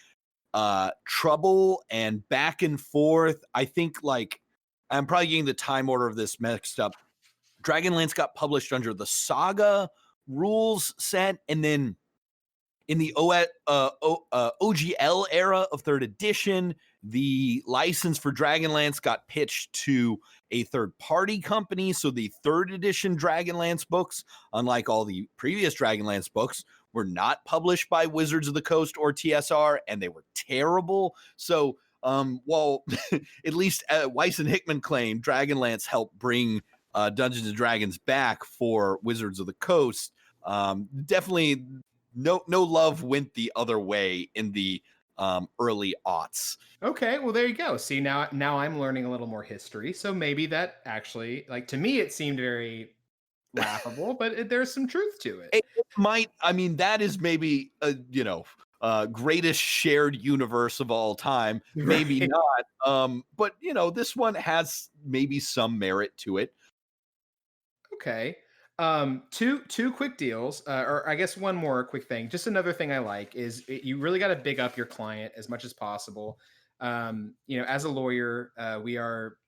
trouble and back and forth. I think, I'm probably getting the time order of this mixed up. Dragonlance got published under the Saga rules set, and then in the OGL era of 3rd edition, the license for Dragonlance got pitched to a third-party company. So the 3rd edition Dragonlance books, unlike all the previous Dragonlance books, were not published by Wizards of the Coast or TSR, and they were terrible. So while at least Weis and Hickman claim Dragonlance helped bring Dungeons and Dragons back for Wizards of the Coast, definitely no love went the other way in the early aughts. Okay, well, there you go. See, now I'm learning a little more history, so maybe that actually, to me, it seemed very laughable, but there's some truth to it. It might. I mean, that is maybe greatest shared universe of all time. Maybe not. But this one has maybe some merit to it. Okay. Two quick deals, or I guess one more quick thing. Just another thing I like is you really got to big up your client as much as possible. As a lawyer, we are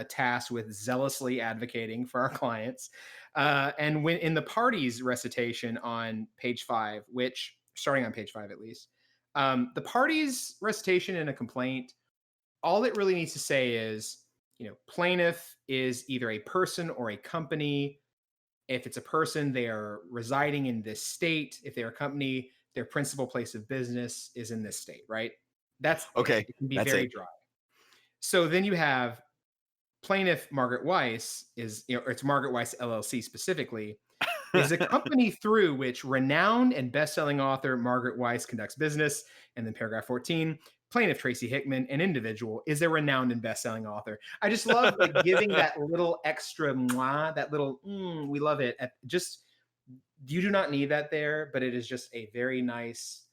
tasked with zealously advocating for our clients. And when in the parties recitation on page 5, which starting on page 5 at least, the parties recitation in a complaint, all it really needs to say is, plaintiff is either a person or a company. If it's a person, they are residing in this state. If they're a company, their principal place of business is in this state, right? That's okay. It can be very dry. So then you have plaintiff Margaret Weis or it's Margaret Weis LLC specifically, is a company through which renowned and best-selling author Margaret Weis conducts business. And then paragraph 14, plaintiff Tracy Hickman, an individual, is a renowned and best-selling author. I just love giving that little extra mwah, that little we love it. You do not need that there, but it is just a very nice,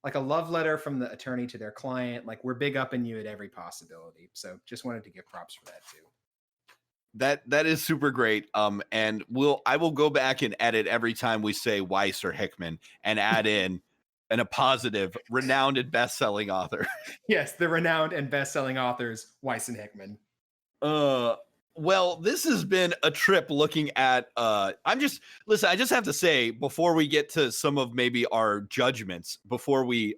a love letter from the attorney to their client. We're big up in you at every possibility. So just wanted to give props for that too. That is super great. And I will go back and edit every time we say Weis or Hickman and add in a positive, renowned and best-selling author. Yes, the renowned and best-selling authors, Weis and Hickman. Well, this has been a trip looking at I just have to say before we get to some of maybe our judgments, before we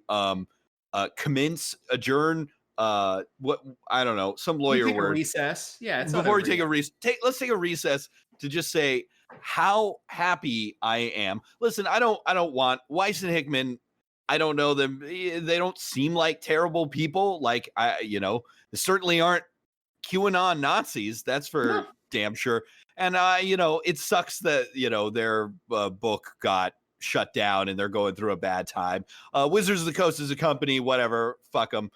adjourn, what I don't know, some We lawyer take a word. recess. Yeah, it's not Before we over take yet. let's take a recess to just say how happy I am. Listen, I don't want Weis and Hickman. I don't know them. They don't seem like terrible people. Like they certainly aren't QAnon Nazis. That's for No. damn sure. And it sucks that their book got shut down and they're going through a bad time. Wizards of the Coast is a company, whatever. Fuck them.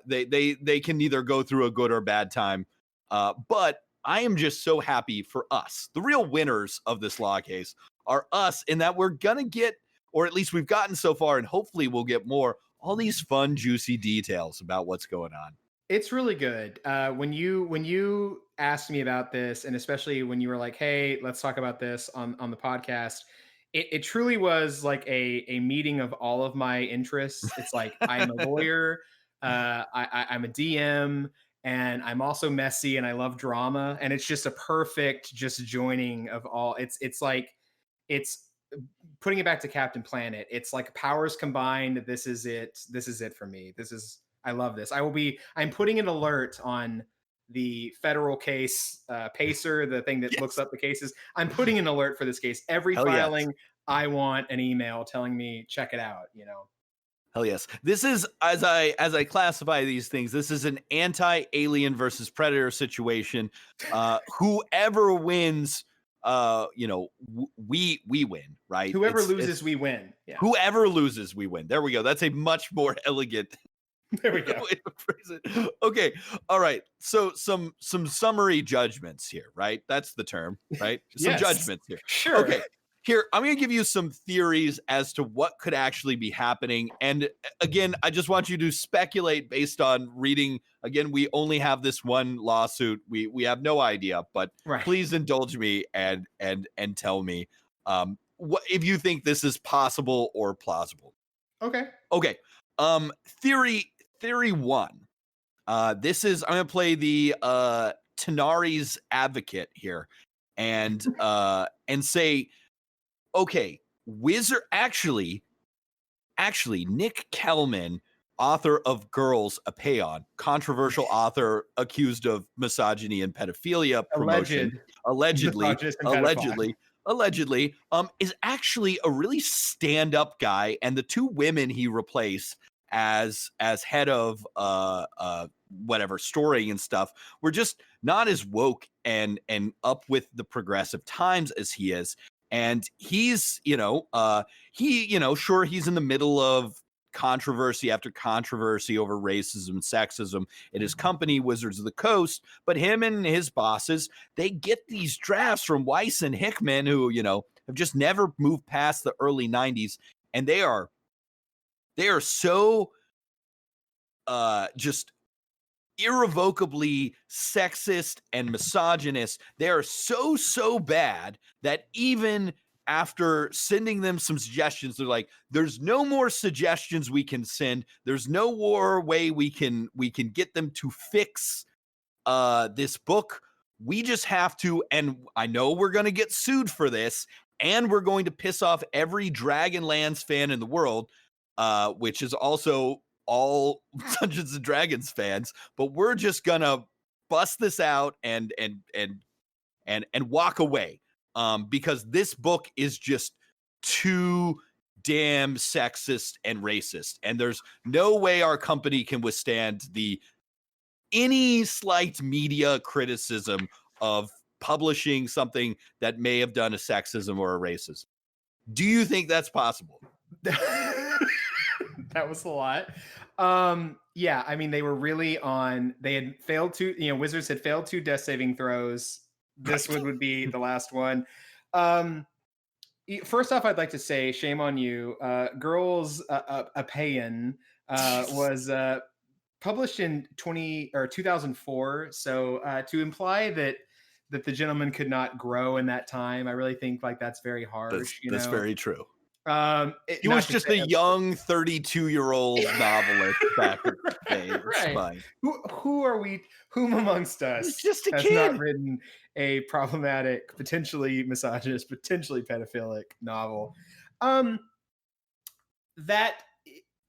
They can either go through a good or bad time. But I am just so happy for us. The real winners of this law case are us, in that we're gonna get, or at least we've gotten so far, and hopefully we'll get more, all these fun, juicy details about what's going on. It's really good. When you asked me about this, and especially when you were like, "Hey, let's talk about this on the podcast," it truly was like a meeting of all of my interests. It's like I'm a lawyer, I'm a DM, and I'm also messy, and I love drama, and it's just a perfect just joining of all. It's like it's putting it back to Captain Planet. It's like powers combined. This is it. This is it for me. I love this. I'm putting an alert on the federal case Pacer, the thing that looks up the cases. I'm putting an alert for this case. Every Hell yes. filing, I want an email telling me, check it out, Hell yes. This is, as I classify these things, this is an anti-alien versus predator situation. Whoever wins, we win, right? Whoever loses, we win. Yeah. Whoever loses, we win. There we go. That's a much more elegant There we go. way to phrase it. Okay. All right. So some summary judgments here, right? That's the term, right? Some Yes. judgments here. Sure. Okay. Here, I'm going to give you some theories as to what could actually be happening. And again, I just want you to speculate based on reading. Again, we only have this one lawsuit. We have no idea, but Right. please indulge me and tell me what if you think this is possible or plausible. Okay. Okay. Theory one. This is, I'm going to play the Tenari's advocate here and say, okay, actually, Nick Kellman, author of Girls, a Paeon, controversial author accused of misogyny and pedophilia promotion, allegedly, is actually a really stand-up guy, and the two women he replaced as head of whatever story and stuff were just not as woke and up with the progressive times as he is. And he's, sure, he's in the middle of controversy after controversy over racism and sexism at his company, Wizards of the Coast. But him and his bosses, they get these drafts from Weis and Hickman, who, have just never moved past the early 90s. And they are so just irrevocably sexist and misogynist. They are so bad that even after sending them some suggestions, they're like, there's no more suggestions we can send. There's no more way we can get them to fix this book. We just have to, and I know we're going to get sued for this, and we're going to piss off every Dragonlance fan in the world, which is also all Dungeons and Dragons fans, but we're just gonna bust this out and walk away, because this book is just too damn sexist and racist, and there's no way our company can withstand any slight media criticism of publishing something that may have done a sexism or a racism. Do you think that's possible? That was a lot. Yeah, I mean, they had failed Wizards had failed 2 death saving throws. This one would be the last one. First off, I'd like to say, shame on you. Girls, a Paeon was published in 2004. So to imply that the gentleman could not grow in that time, I really think like that's very harsh. That's very true. He was just a young 32-year-old novelist back in the day. It's Right. fine. Who are we? Whom amongst us He's just a has kid. not written a problematic, potentially misogynist, potentially pedophilic novel? That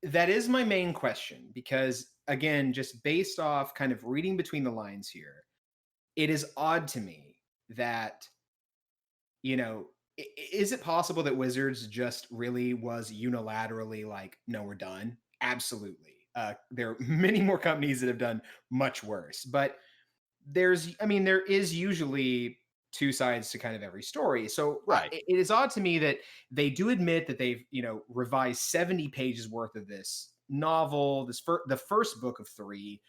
is my main question, because again, just based off kind of reading between the lines here, it is odd to me that, you know, is it possible that Wizards just really was unilaterally like, no, we're done? Absolutely. There are many more companies that have done much worse, but there is usually two sides to kind of every story. So Right. it is odd to me that they do admit that they've, revised 70 pages worth of this novel, the first book of 3,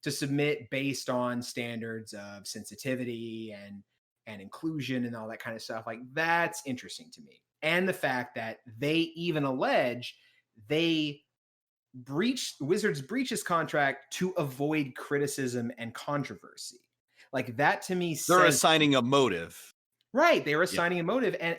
to submit based on standards of sensitivity and inclusion and all that kind of stuff. Like, that's interesting to me. And the fact that they even allege Wizards breaches contract to avoid criticism and controversy. Like, that to me They're says, assigning a motive. right, they were assigning a motive and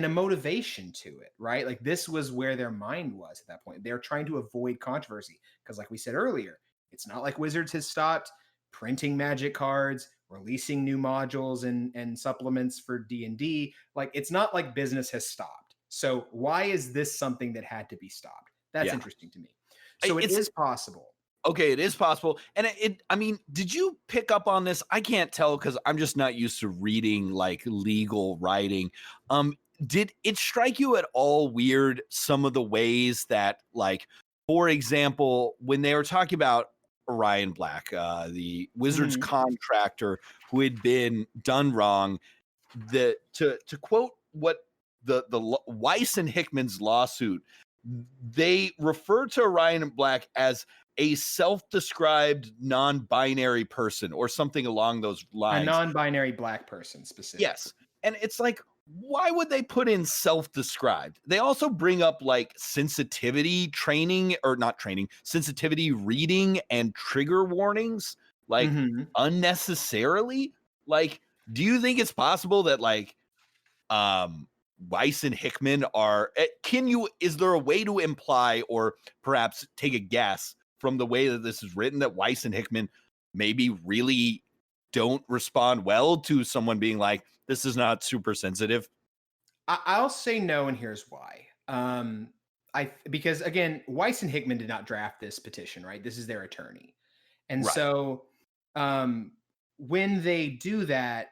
a motivation to it, right? Like, this was where their mind was at that point. They're trying to avoid controversy because, like we said earlier, it's not like Wizards has stopped printing Magic cards, releasing new modules and supplements for D&D. Like, it's not like business has stopped. So why is this something that had to be stopped? That's interesting to me. So it is possible. Okay, it is possible. And I mean, did you pick up on this? I can't tell because I'm just not used to reading like legal writing. Did it strike you at all weird some of the ways that, like, for example, when they were talking about Orion Black, the Wizards contractor who had been done wrong, to quote what the Weis and Hickman's lawsuit, they refer to Orion Black as a self-described non-binary person or something along those lines. A non-binary Black person specifically. Yes. And it's like, why would they put in self-described? They also bring up like sensitivity training, or not training, sensitivity reading and trigger warnings, like unnecessarily. Like, do you think it's possible that like Weis and Hickman are, is there a way to imply or perhaps take a guess from the way that this is written that Weis and Hickman maybe really don't respond well to someone being like, this is not super sensitive? I'll say no, and here's why. Because again, Weis and Hickman did not draft this petition, right? This is their attorney. And so when they do that,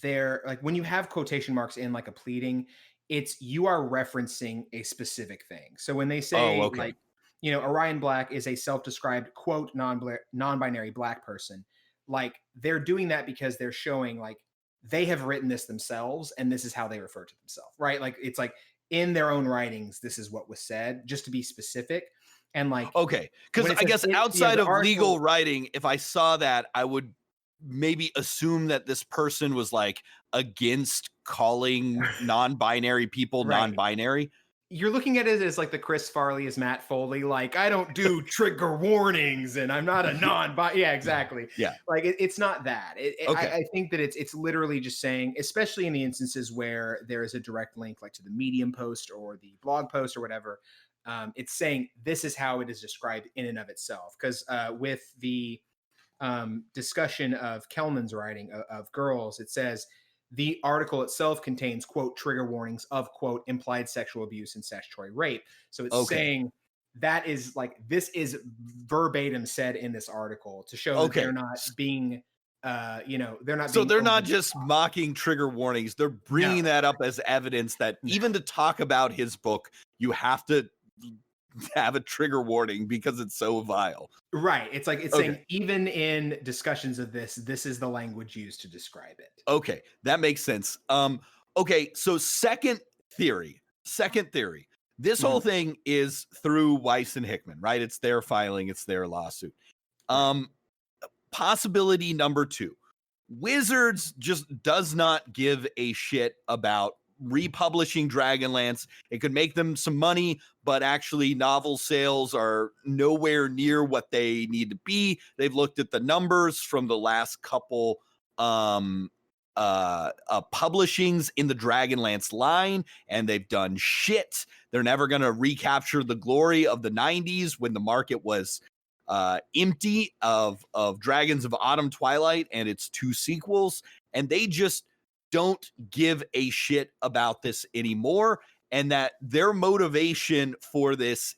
they're like, when you have quotation marks in like a pleading, you are referencing a specific thing. So when they say like, Orion Black is a self-described quote non-binary Black person, like, they're doing that because they're showing like they have written this themselves and this is how they refer to themselves, right? Like, it's like in their own writings, this is what was said, just to be specific. And like, okay, because I guess outside of legal writing, if I saw that, I would maybe assume that this person was like against calling non-binary people non-binary. You're looking at it as like the Chris Farley is Matt Foley. Like, I don't do trigger warnings and I'm not a non-binary. Yeah, exactly. Yeah. Like, it's not that. I think that it's literally just saying, especially in the instances where there is a direct link, like to the Medium post or the blog post or whatever. It's saying this is how it is described in and of itself. Because with the discussion of Kelman's writing of Girls, it says the article itself contains, quote, trigger warnings of, quote, implied sexual abuse and statutory rape. So it's saying that is like, this is verbatim said in this article to show that they're not being, they're not. So they're not just mocking trigger warnings. They're bringing that up as evidence that even to talk about his book, you have to have a trigger warning because it's so vile. Right. It's like, it's saying even in discussions of this is the language used to describe it. Okay. That makes sense. Okay. So second theory, this whole thing is through Weis and Hickman, right? It's their filing. It's their lawsuit. Possibility number 2, Wizards just does not give a shit about republishing Dragonlance. It could make them some money, but actually novel sales are nowhere near what they need to be. They've looked at the numbers from the last couple publishings in the Dragonlance line, and they've done shit. They're never going to recapture the glory of the 90s when the market was empty of Dragons of Autumn Twilight and its 2 sequels, and they just don't give a shit about this anymore, and that their motivation for this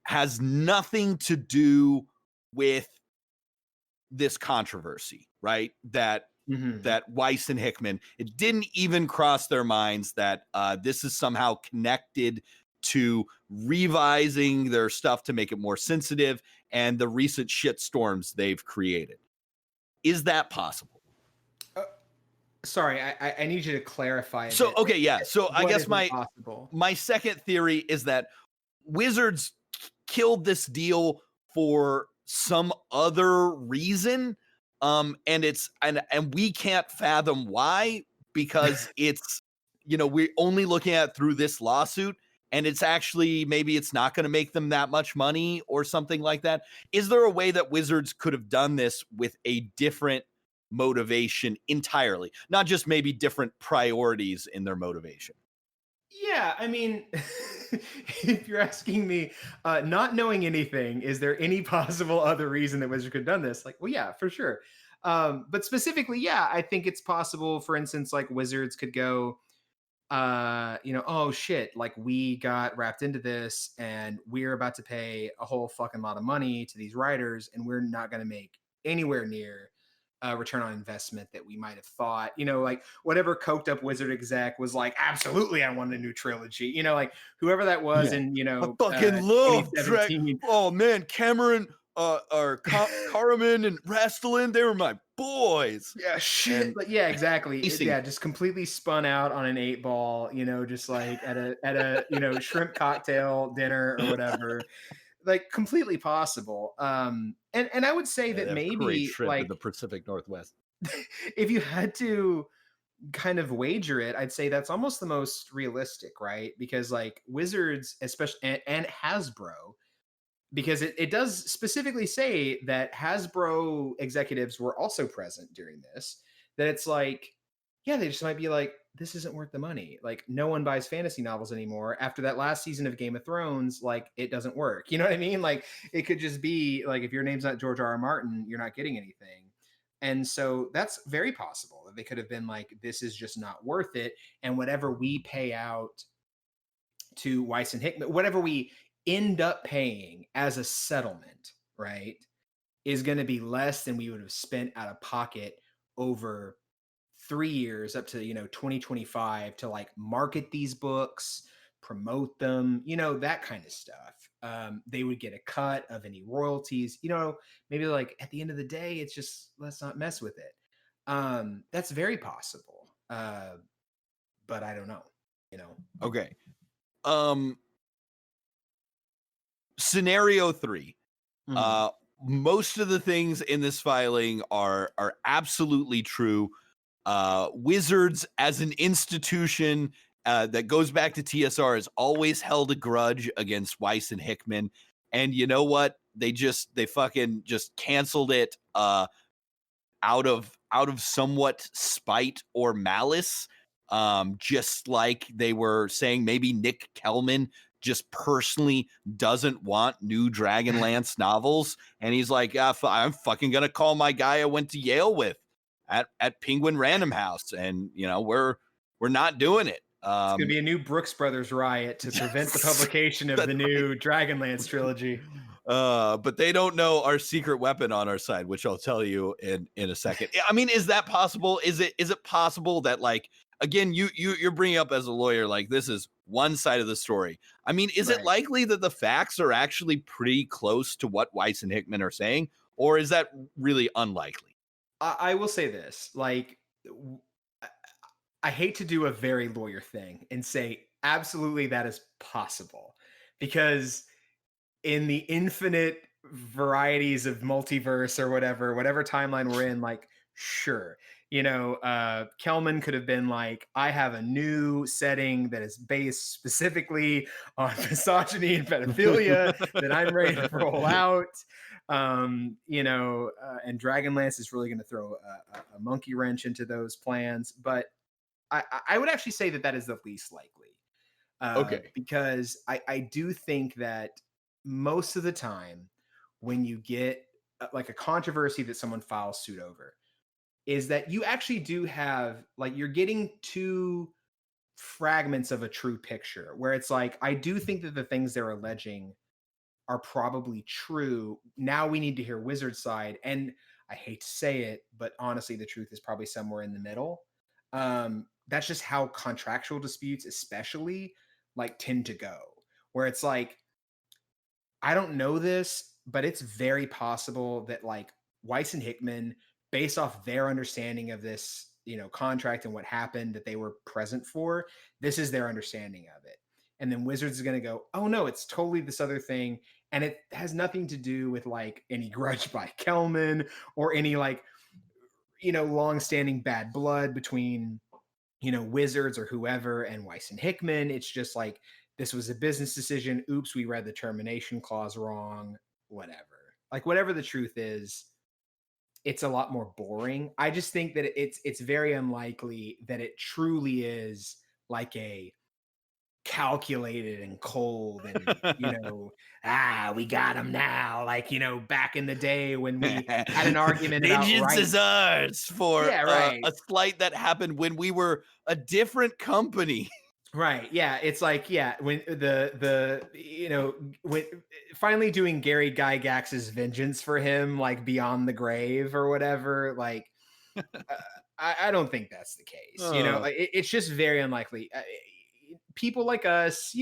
has nothing to do with this controversy, right? That Weis and Hickman, it didn't even cross their minds that this is somehow connected to revising their stuff to make it more sensitive and the recent shitstorms they've created. Is that possible? Sorry, I need you to clarify. So, okay, yeah. So I guess my second theory is that Wizards killed this deal for some other reason. And it's and we can't fathom why, because it's, we're only looking at it through this lawsuit, and it's actually, maybe it's not going to make them that much money or something like that. Is there a way that Wizards could have done this with a different motivation entirely, not just maybe different priorities in their motivation? Yeah, I mean, if you're asking me, not knowing anything, is there any possible other reason that Wizards could have done this? Like, well, yeah, for sure. But specifically, yeah, I think it's possible. For instance, like Wizards could go, oh shit, like we got wrapped into this and we're about to pay a whole fucking lot of money to these writers, and we're not going to make anywhere near return on investment that we might have thought. Like whatever coked up Wizard exec was like, absolutely, I want a new trilogy. Like whoever that was, and I fucking love 2017. Oh man, Cameron or Karaman and Rastalin, they were my boys. Yeah, shit. And but yeah, exactly. Racing. Yeah, just completely spun out on an 8-ball, just like at a shrimp cocktail dinner or whatever. Like completely possible. And I would say that maybe trip like to the Pacific Northwest. if you had to kind of wager it, I'd say that's almost the most realistic, right? Because like Wizards, especially and Hasbro, because it does specifically say that Hasbro executives were also present during this, that it's like, yeah, they just might be like, this isn't worth the money. Like no one buys fantasy novels anymore. After that last season of Game of Thrones, like it doesn't work. You know what I mean? Like it could just be like, if your name's not George R.R. Martin, you're not getting anything. And so that's very possible that they could have been like, this is just not worth it. And whatever we pay out to Weis and Hickman, whatever we end up paying as a settlement, right, is going to be less than we would have spent out of pocket over 3 years up to 2025 to like market these books, promote them, that kind of stuff. They would get a cut of any royalties, maybe like at the end of the day, it's just, let's not mess with it. That's very possible. But I don't know, Okay. Scenario 3. Most of the things in this filing are absolutely true. Wizards as an institution that goes back to TSR has always held a grudge against Weis and Hickman. And you know what? They fucking just canceled it out of somewhat spite or malice. Just like they were saying maybe Nick Kelman just personally doesn't want new Dragonlance novels. And he's like, I'm fucking going to call my guy I went to Yale with at Penguin Random House. And, we're not doing it. It's going to be a new Brooks Brothers riot to prevent the publication of the new Dragonlance trilogy. But they don't know our secret weapon on our side, which I'll tell you in a second. I mean, is that possible? Is it possible that, like, again, you're bringing up as a lawyer, like this is one side of the story. I mean, is it likely that the facts are actually pretty close to what Weis and Hickman are saying, or is that really unlikely? I will say this, like, I hate to do a very lawyer thing and say absolutely that is possible, because in the infinite varieties of multiverse or whatever timeline we're in, like, sure, Kelman could have been like, I have a new setting that is based specifically on misogyny and pedophilia that I'm ready to roll out. And Dragonlance is really going to throw a monkey wrench into those plans. But I would actually say that is the least likely. Okay. Because I do think that most of the time when you get like a controversy that someone files suit over, is that you actually do have, like, you're getting two fragments of a true picture where it's like, I do think that the things they're alleging are probably true. Now we need to hear Wizard's side. And I hate to say it, but honestly, the truth is probably somewhere in the middle. That's just how contractual disputes, especially, like, tend to go, where it's like, I don't know this, but it's very possible that, like, Weis and Hickman, based off their understanding of this, contract and what happened that they were present for, this is their understanding of it. And then Wizards is going to go, oh no, it's totally this other thing. And it has nothing to do with, like, any grudge by Kelman or any, like, long-standing bad blood between, Wizards or whoever and Weis and Hickman. It's just like, this was a business decision. Oops, we read the termination clause wrong. Whatever. Like, whatever the truth is, it's a lot more boring. I just think that it's very unlikely that it truly is like a calculated and cold and we got him now, like, back in the day when we had an argument about vengeance is ours for right. a slight that happened when we were a different company. Right. Yeah. It's like, yeah, when when finally doing Gary Gygax's vengeance for him, like, beyond the grave or whatever, like, I don't think that's the case. It's just very unlikely. People like us,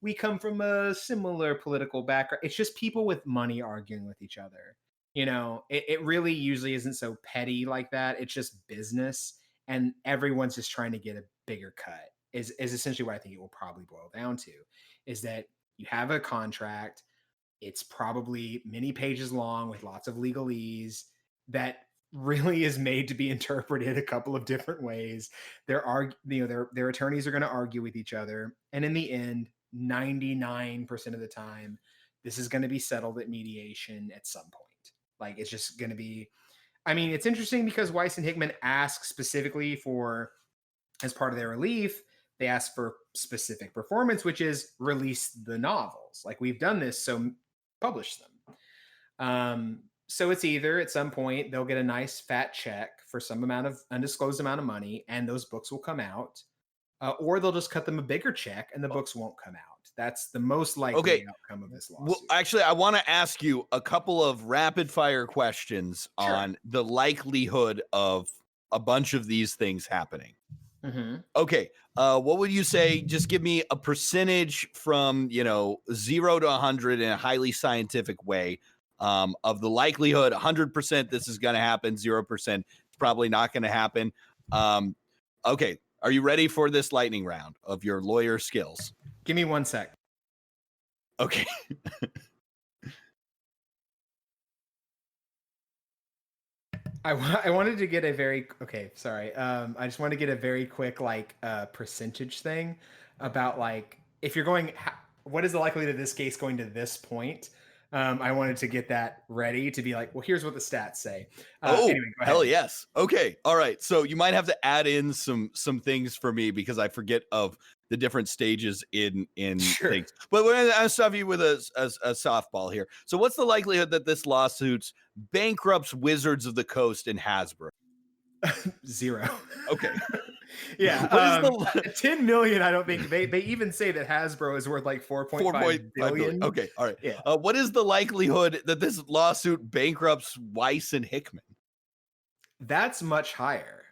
we come from a similar political background. It's just people with money arguing with each other. It really usually isn't so petty like that. It's just business, and everyone's just trying to get a bigger cut. Is essentially what I think it will probably boil down to, is that you have a contract. It's probably many pages long with lots of legalese that really is made to be interpreted a couple of different ways. Their attorneys are going to argue with each other. And in the end, 99% of the time, this is going to be settled at mediation at some point. Like, it's just going to be, I mean, it's interesting because Weis and Hickman ask specifically for, as part of their relief, they ask for specific performance, which is release the novels. Like, we've done this, so publish them. So it's either at some point they'll get a nice fat check for some amount of undisclosed amount of money and those books will come out, or they'll just cut them a bigger check and the books won't come out. That's the most likely outcome of this lawsuit. Well, actually, I want to ask you a couple of rapid fire questions on the likelihood of a bunch of these things happening. Mm-hmm. Okay. What would you say? Just give me a percentage from, 0 to 100 in a highly scientific way, of the likelihood. 100% this is going to happen. 0% it's probably not going to happen. Okay. Are you ready for this lightning round of your lawyer skills? Give me 1 sec. Okay. I wanted to get a very I just want to get a very quick, like, percentage thing about, like, if you're going, what is the likelihood of this case going to this point? I wanted to get that ready to be like, well, here's what the stats say. Anyway, go ahead. Hell yes. Okay. All right. So you might have to add in some things for me because I forget of the different stages in things. But we're going to stop you with a softball here. So what's the likelihood that this lawsuit bankrupts Wizards of the Coast and Hasbro? 0. Okay. Yeah. 10 million. I don't think they even say that Hasbro is worth like 4.5 billion. Okay. All right. Yeah. What is the likelihood that this lawsuit bankrupts Weis and Hickman? That's much higher.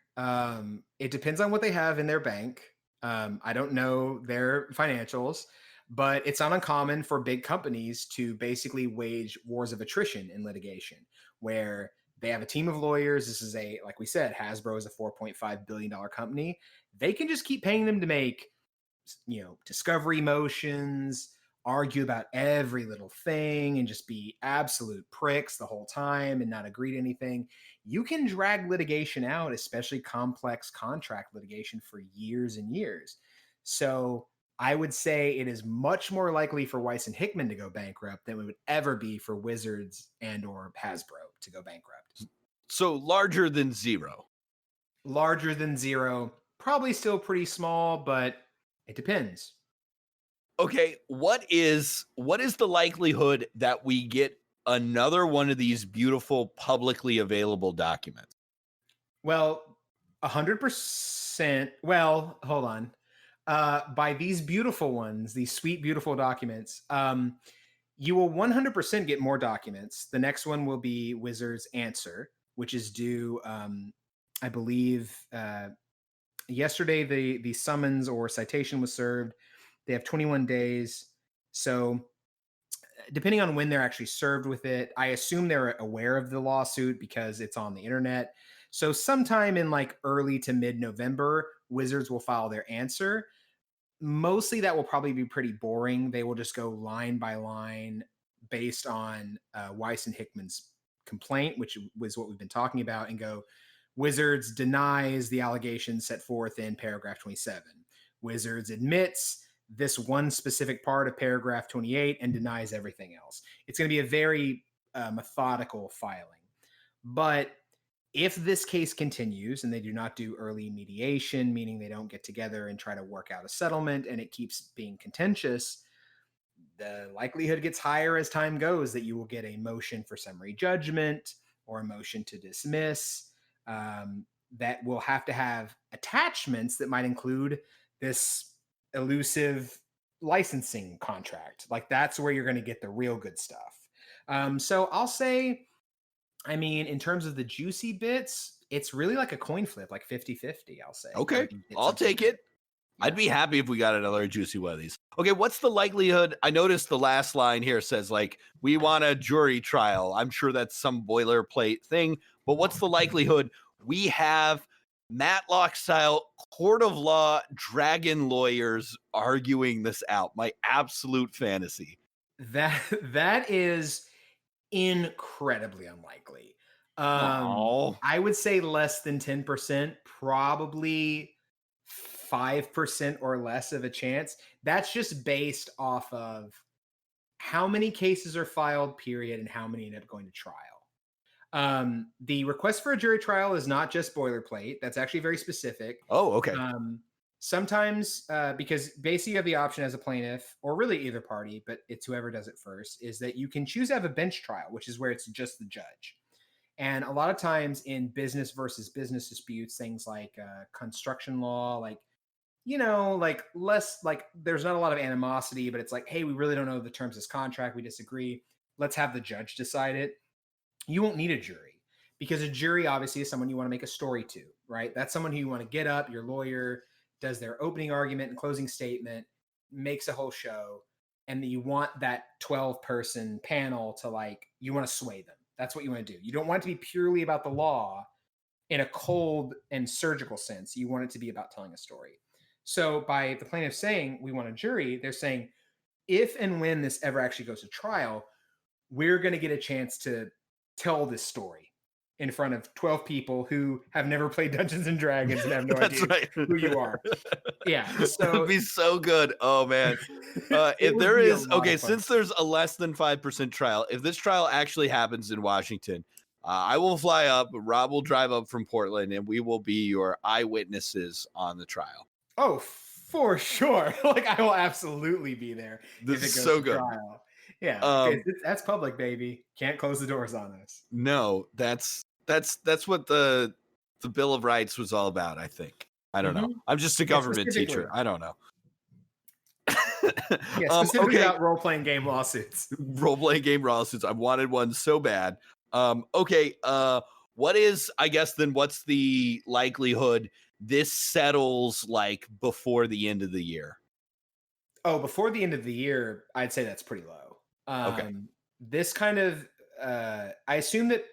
It depends on what they have in their bank. I don't know their financials, but it's not uncommon for big companies to basically wage wars of attrition in litigation where they have a team of lawyers. This is like we said, Hasbro is a $4.5 billion company. They can just keep paying them to make, discovery motions, argue about every little thing and just be absolute pricks the whole time and not agree to anything. You can drag litigation out, especially complex contract litigation, for years and years. So I would say it is much more likely for Weis and Hickman to go bankrupt than it would ever be for Wizards and or Hasbro to go bankrupt. So larger than zero. Larger than zero, probably still pretty small, but it depends. Okay, what is the likelihood that we get another one of these beautiful publicly available documents? Well, 100%. Well, hold on. By these beautiful ones, these sweet, beautiful documents, you will 100% get more documents. The next one will be Wizard's Answer, which is due, I believe, yesterday. The summons or citation was served. They have 21 days. So depending on when they're actually served with it, I assume they're aware of the lawsuit because it's on the internet. So sometime in like early to mid-November, Wizards will file their answer. Mostly that will probably be pretty boring. They will just go line by line based on Weis and Hickman's complaint, which was what we've been talking about, and go, Wizards denies the allegations set forth in paragraph 27. Wizards admits this one specific part of paragraph 28 and denies everything else. It's going to be a very methodical filing. But if this case continues and they do not do early mediation, meaning they don't get together and try to work out a settlement and it keeps being contentious, the likelihood gets higher as time goes that you will get a motion for summary judgment or a motion to dismiss that will have to have attachments that might include this elusive licensing contract. Like that's where you're going to get the real good stuff. So I'll say, I mean, in terms of the juicy bits, it's really like a coin flip, like 50-50, I'll say. Okay, I'll take it. Yeah. I'd be happy if we got another juicy one of these. Okay, what's the likelihood? I noticed the last line here says, like, we want a jury trial. I'm sure that's some boilerplate thing, but what's the likelihood we have Matlock-style court of law dragon lawyers arguing this out? My absolute fantasy. That is incredibly unlikely. I would say less than 10%, probably 5% or less of a chance. That's just based off of how many cases are filed, period, and how many end up going to trial. The request for a jury trial is not just boilerplate. That's actually very specific. Oh, okay. Sometimes, because basically you have the option as a plaintiff, or really either party, but it's whoever does it first, is that you can choose to have a bench trial, which is where it's just the judge. And a lot of times in business versus business disputes, things like construction law, like, you know, like less, like there's not a lot of animosity, but it's like, hey, we really don't know the terms of this contract. We disagree. Let's have the judge decide it. You won't need a jury because a jury obviously is someone you want to make a story to, right? That's someone who you want to get up, your lawyer does their opening argument and closing statement, makes a whole show, and you want that 12-person panel to, like, you want to sway them. That's what you want to do. You don't want it to be purely about the law in a cold and surgical sense. You want it to be about telling a story. So by the plaintiff saying we want a jury, they're saying if and when this ever actually goes to trial, we're going to get a chance to tell this story in front of 12 people who have never played Dungeons and Dragons and have no idea who you are. Yeah. So it would be so good. Oh man. If there is, okay, since there's a less than 5% trial, if this trial actually happens in Washington, I will fly up, Rob will drive up from Portland, and we will be your eyewitnesses on the trial. Oh, for sure. Like I will absolutely be there. This is so good. Trial. Yeah, that's public, baby. Can't close the doors on us. No, that's what the Bill of Rights was all about, I think. I don't know. I'm just a government teacher. I don't know. Yeah, specifically about role-playing game lawsuits. Role-playing game lawsuits. I wanted one so bad. Okay, what is, I guess, then what's the likelihood this settles like before the end of the year? Oh, before the end of the year, I'd say that's pretty low. Okay. This kind of, I assume that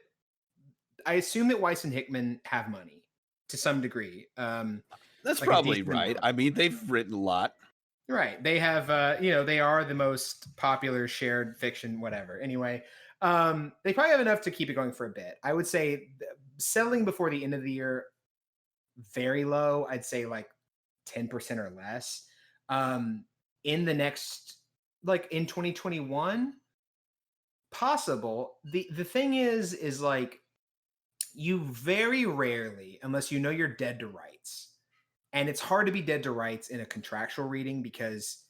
Weis and Hickman have money to some degree. That's like probably right. I mean, they've written a lot. Right. They have, they are the most popular shared fiction, whatever. Anyway, they probably have enough to keep it going for a bit. I would say selling before the end of the year, very low. I'd say like 10% or less. In the next, like in 2021, possible. The thing is like you very rarely, unless you know you're dead to rights, and it's hard to be dead to rights in a contractual reading because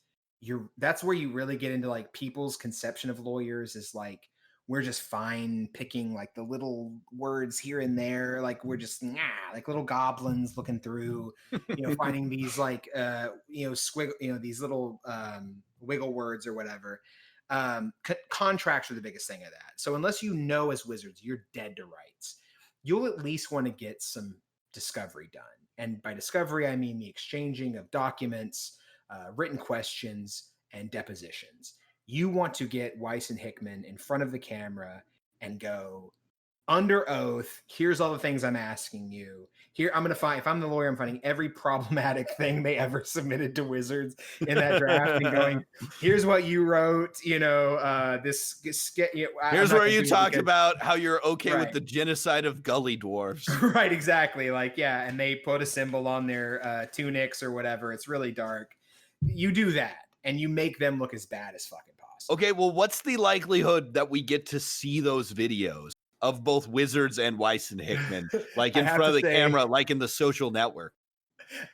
that's where you really get into like people's conception of lawyers is like we're just fine picking like the little words here and there, like we're just like little goblins looking through, finding these like squiggle, these little wiggle words or whatever. Contracts are the biggest thing of that. So unless you know as wizards you're dead to rights, you'll at least want to get some discovery done. And by discovery, I mean the exchanging of documents, written questions, and depositions. You want to get Weis and Hickman in front of the camera and go, under oath, here's all the things I'm asking you. Here, I'm going to find, if I'm the lawyer, I'm finding every problematic thing they ever submitted to Wizards in that draft and going, here's what you wrote, here's where you talk about how you're okay with the genocide of gully dwarves. Right, exactly. Like, yeah, and they put a symbol on their tunics or whatever. It's really dark. You do that, and you make them look as bad as fucking possible. Okay, well, what's the likelihood that we get to see those videos of both Wizards and Weis and Hickman, like in front of the camera, like in the Social Network?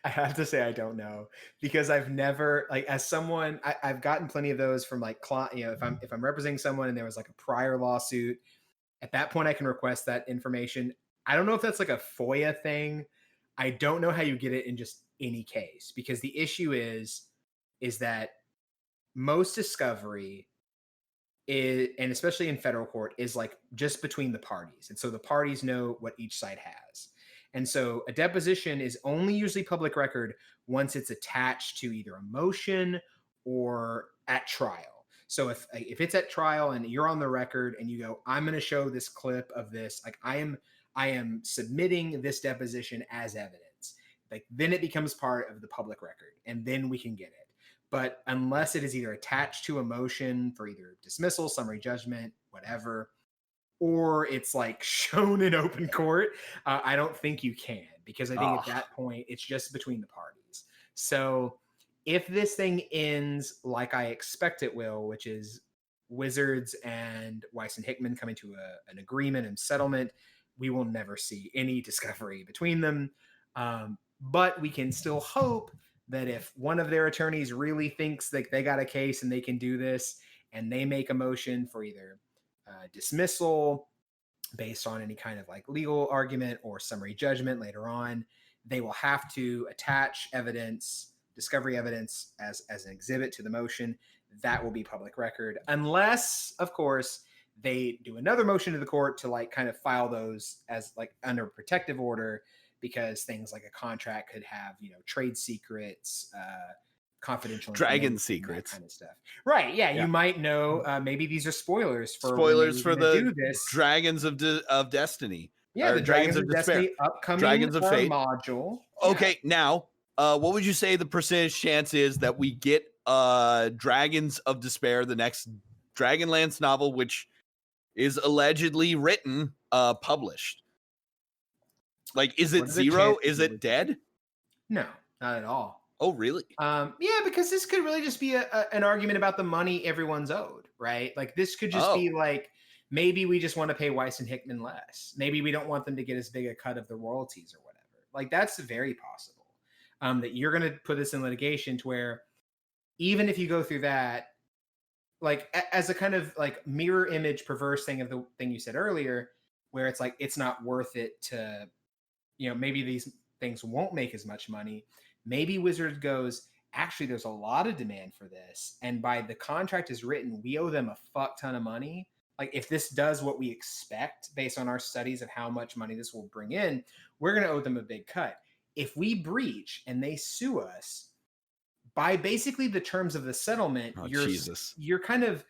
I have to say I don't know, because I've never, like, as someone, I've gotten plenty of those from like, if I'm representing someone and there was like a prior lawsuit, at that point I can request that information. I don't know if that's like a FOIA thing. I don't know how you get it in just any case, because the issue is that most discovery is, and especially in federal court, is like just between the parties. And so the parties know what each side has. And so a deposition is only usually public record once it's attached to either a motion or at trial. So if it's at trial and you're on the record and you go, I'm going to show this clip of this, like I am submitting this deposition as evidence, like then it becomes part of the public record and then we can get it. But unless it is either attached to a motion for either dismissal, summary judgment, whatever, or it's like shown in open court, I don't think you can, because I think at that point it's just between the parties. So if this thing ends like I expect it will, which is Wizards and Weis and Hickman coming to an agreement and settlement, we will never see any discovery between them. But we can still hope that if one of their attorneys really thinks that they got a case and they can do this, and they make a motion for either dismissal based on any kind of like legal argument or summary judgment later on, they will have to attach evidence, discovery evidence, as an exhibit to the motion. That will be public record, unless, of course, they do another motion to the court to like kind of file those as like under protective order, because things like a contract could have, trade secrets, confidential dragon secrets, kind of stuff. Right. Yeah. You might know, maybe these are spoilers for the Dragons of Destiny. Yeah. The Dragons of Destiny upcoming Dragons of Fate module. Okay. Yeah. Now, what would you say the percentage chance is that we get Dragons of Despair, the next Dragonlance novel, which is allegedly written, published? Like, is it zero? Is it dead? No, not at all. Oh, really? Yeah, because this could really just be an argument about the money everyone's owed, right? Like, this could just be like, maybe we just want to pay Weis and Hickman less. Maybe we don't want them to get as big a cut of the royalties or whatever. Like, that's very possible. That you're going to put this in litigation to where, even if you go through that, like, as a kind of like mirror image perverse thing of the thing you said earlier, where it's like, it's not worth it to, maybe these things won't make as much money. Maybe Wizards goes, actually, there's a lot of demand for this, and by the contract is written, we owe them a fuck ton of money. Like, if this does what we expect based on our studies of how much money this will bring in, we're going to owe them a big cut. If we breach and they sue us, by basically the terms of the settlement, you're kind of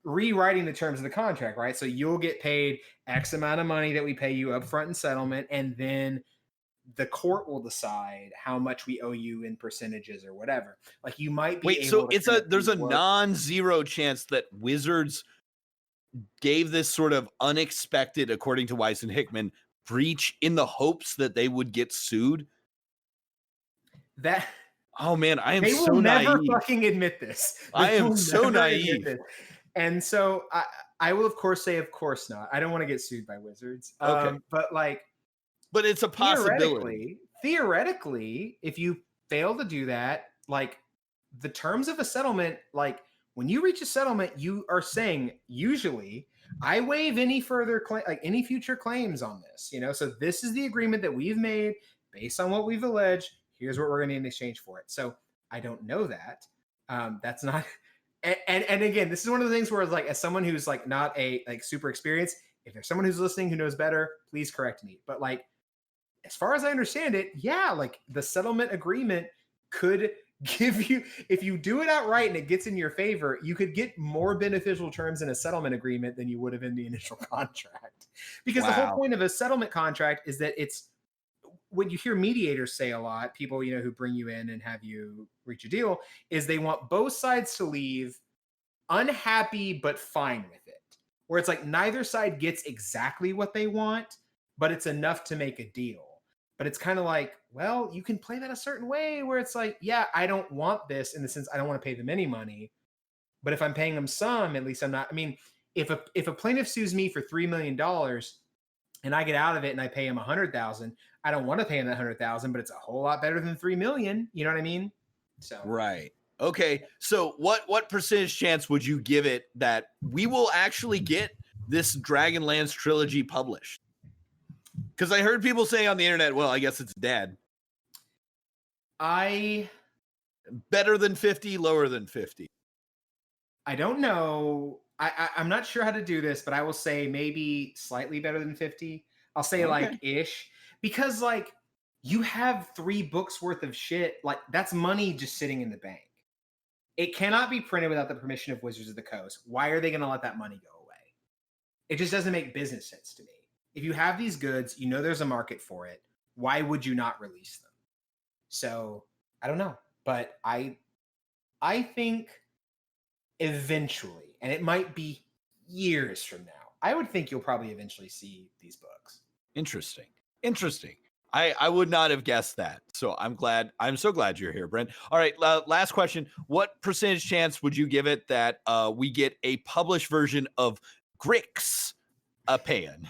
rewriting the terms of the contract, right? So you'll get paid X amount of money that we pay you up front in settlement, and then the court will decide how much we owe you in percentages or whatever. Like you might be Wait, able so to there's a non-zero chance that Wizards gave this sort of unexpected, according to Weis and Hickman, breach in the hopes that they would get sued? That Oh man, I am they so will never naive. fucking admit this. I am so naive. And so I will of course say, of course not. I don't want to get sued by Wizards. Okay. But like, but it's a possibility. Theoretically, if you fail to do that, like the terms of a settlement, like when you reach a settlement, you are saying usually I waive any further like any future claims on this, you know. So this is the agreement that we've made based on what we've alleged. Here's what we're going to in exchange for it. So I don't know that. That's not. And again, this is one of the things where it's like, as someone who's like not a like super experienced, if there's someone who's listening who knows better, please correct me. But like, as far as I understand it, yeah, like the settlement agreement could give you, if you do it outright and it gets in your favor, you could get more beneficial terms in a settlement agreement than you would have in the initial contract. Because the whole point of a settlement contract is that it's, what you hear mediators say a lot, people, you know, who bring you in and have you reach a deal, is they want both sides to leave unhappy but fine with it. Where it's like neither side gets exactly what they want, but it's enough to make a deal. But it's kind of like, well, you can play that a certain way where it's like, yeah, I don't want this in the sense I don't want to pay them any money. But if I'm paying them some, at least I'm not. I mean, if a plaintiff sues me for $3 million and I get out of it and I pay him $100,000, I don't want to pay him that $100,000, but it's a whole lot better than $3 million. You know what I mean? So right. Okay. So what percentage chance would you give it that we will actually get this Dragonlance trilogy published? Because I heard people say on the internet, well, I guess it's dead. Better than 50, lower than 50. I don't know. I'm not sure how to do this, but I will say maybe slightly better than 50. I'll say like ish, because like you have 3 books worth of shit. Like that's money just sitting in the bank. It cannot be printed without the permission of Wizards of the Coast. Why are they going to let that money go away? It just doesn't make business sense to me. If you have these goods, you know there's a market for it. Why would you not release them? So I don't know, but I think eventually, and it might be years from now, I would think you'll probably eventually see these books. Interesting. I would not have guessed that. So I'm so glad you're here, Brent. All right. Last question. What percentage chance would you give it that we get a published version of Grix Apayan?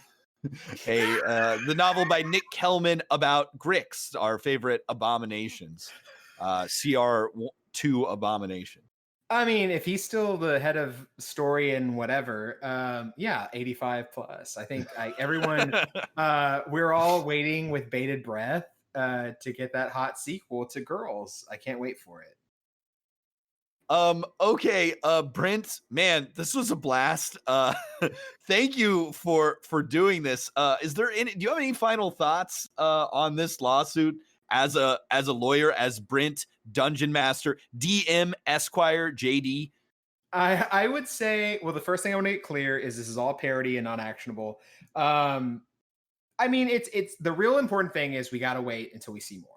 The novel by Nick Kellman about Grix, our favorite abominations. CR2 abomination. I mean, if he's still the head of story and whatever, yeah, 85 plus. I think everyone, we're all waiting with bated breath to get that hot sequel to Girls. I can't wait for it. Okay, Brent, man, this was a blast. Thank you for doing this. Do you have any final thoughts on this lawsuit as a lawyer, as Brent, Dungeon Master, DM, Esquire, JD? I would say, well, the first thing I want to get clear is this is all parody and non-actionable. I mean, it's the real important thing is we got to wait until we see more.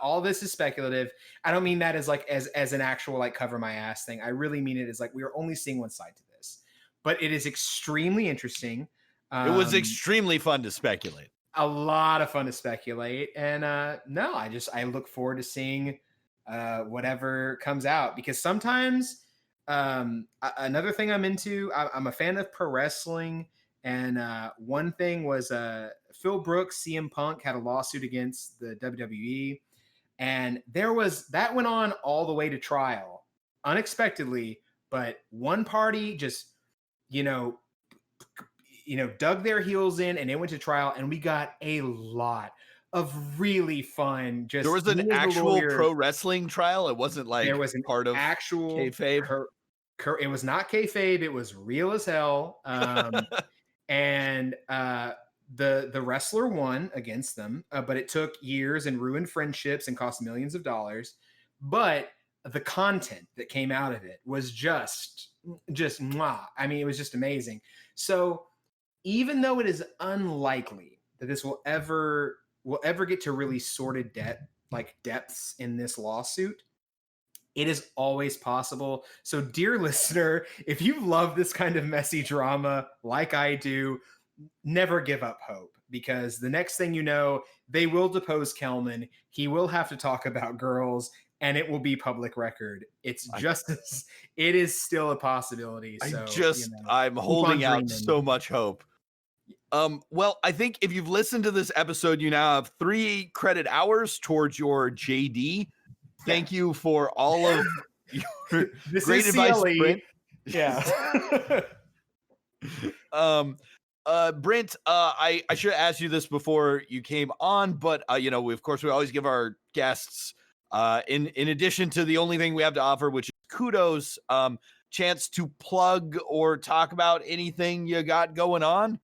All this is speculative. I don't mean that as like as an actual like cover my ass thing. I really mean it as like we are only seeing one side to this, but it is extremally interesting. It was extremely fun to speculate. A lot of fun to speculate, and no, I look forward to seeing whatever comes out, because sometimes another thing I'm into. I'm a fan of pro wrestling, and one thing was Phil Brooks, CM Punk had a lawsuit against the WWE, and that went on all the way to trial unexpectedly, but one party just dug their heels in and it went to trial, and we got a lot of really fun. Just there was an actual pro wrestling trial. It wasn't like there was an part of actual kayfabe. It was not kayfabe. It was real as hell. And the wrestler won against them, but it took years and ruined friendships and cost millions of dollars. But the content that came out of it was just mwah. I mean, it was just amazing. So even though it is unlikely that this will ever will ever get to really sordid depths in this lawsuit, it is always possible. So, dear listener, if you love this kind of messy drama like I do, never give up hope, because the next thing you know, they will depose Kelman. He will have to talk about girls, and it will be public record. It's justice. It is still a possibility. So I'm holding out so much hope. Well, I think if you've listened to this episode, you now have 3 credit hours towards your JD. Thank you for all of your great advice, Brent. Yeah. Brent, I should have asked you this before you came on, but we always give our guests, in addition to the only thing we have to offer, which is kudos, chance to plug or talk about anything you got going on.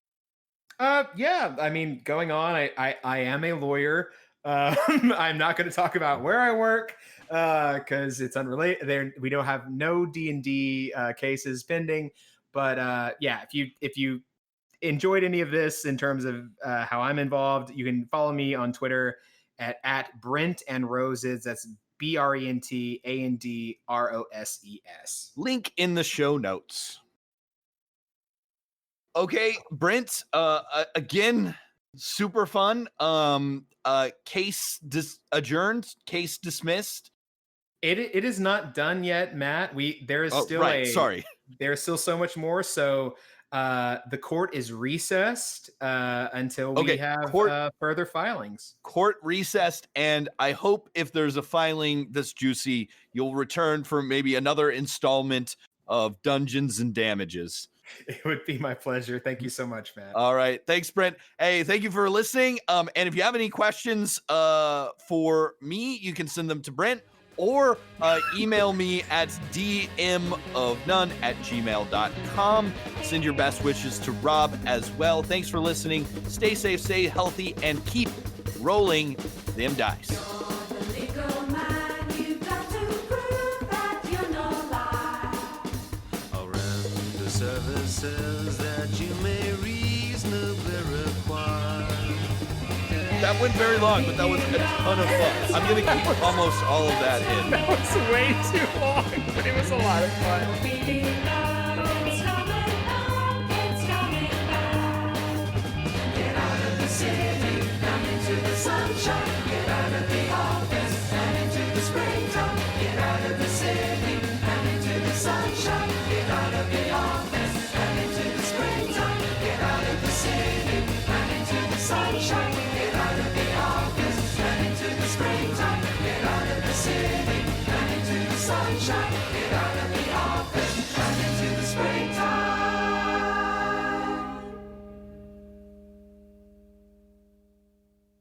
Yeah, I mean, going on, I am a lawyer. I'm not going to talk about where I work because it's unrelated. There, we don't have no D&D cases pending. But yeah, if you enjoyed any of this in terms of how I'm involved, you can follow me on Twitter at Brent and Roses. That's BrentAndRoses. Link in the show notes. Okay, Brent, again, super fun. Case adjourned, case dismissed. It is not done yet, Matt. There's still so much more. So the court is recessed until we have further filings. Court recessed, and I hope if there's a filing that's juicy, you'll return for maybe another installment of Dungeons and Damages. It would be my pleasure. Thank you so much, Matt. All right. Thanks, Brent. Hey, thank you for listening. And if you have any questions for me, you can send them to Brent or email me at dmofnone@gmail.com. Send your best wishes to Rob as well. Thanks for listening. Stay safe, stay healthy, and keep rolling them dice. Services that you may reasonably require. That went very long, but that was a ton of fun. I'm going to keep almost all of that in. That was way too long, but it was a lot of fun.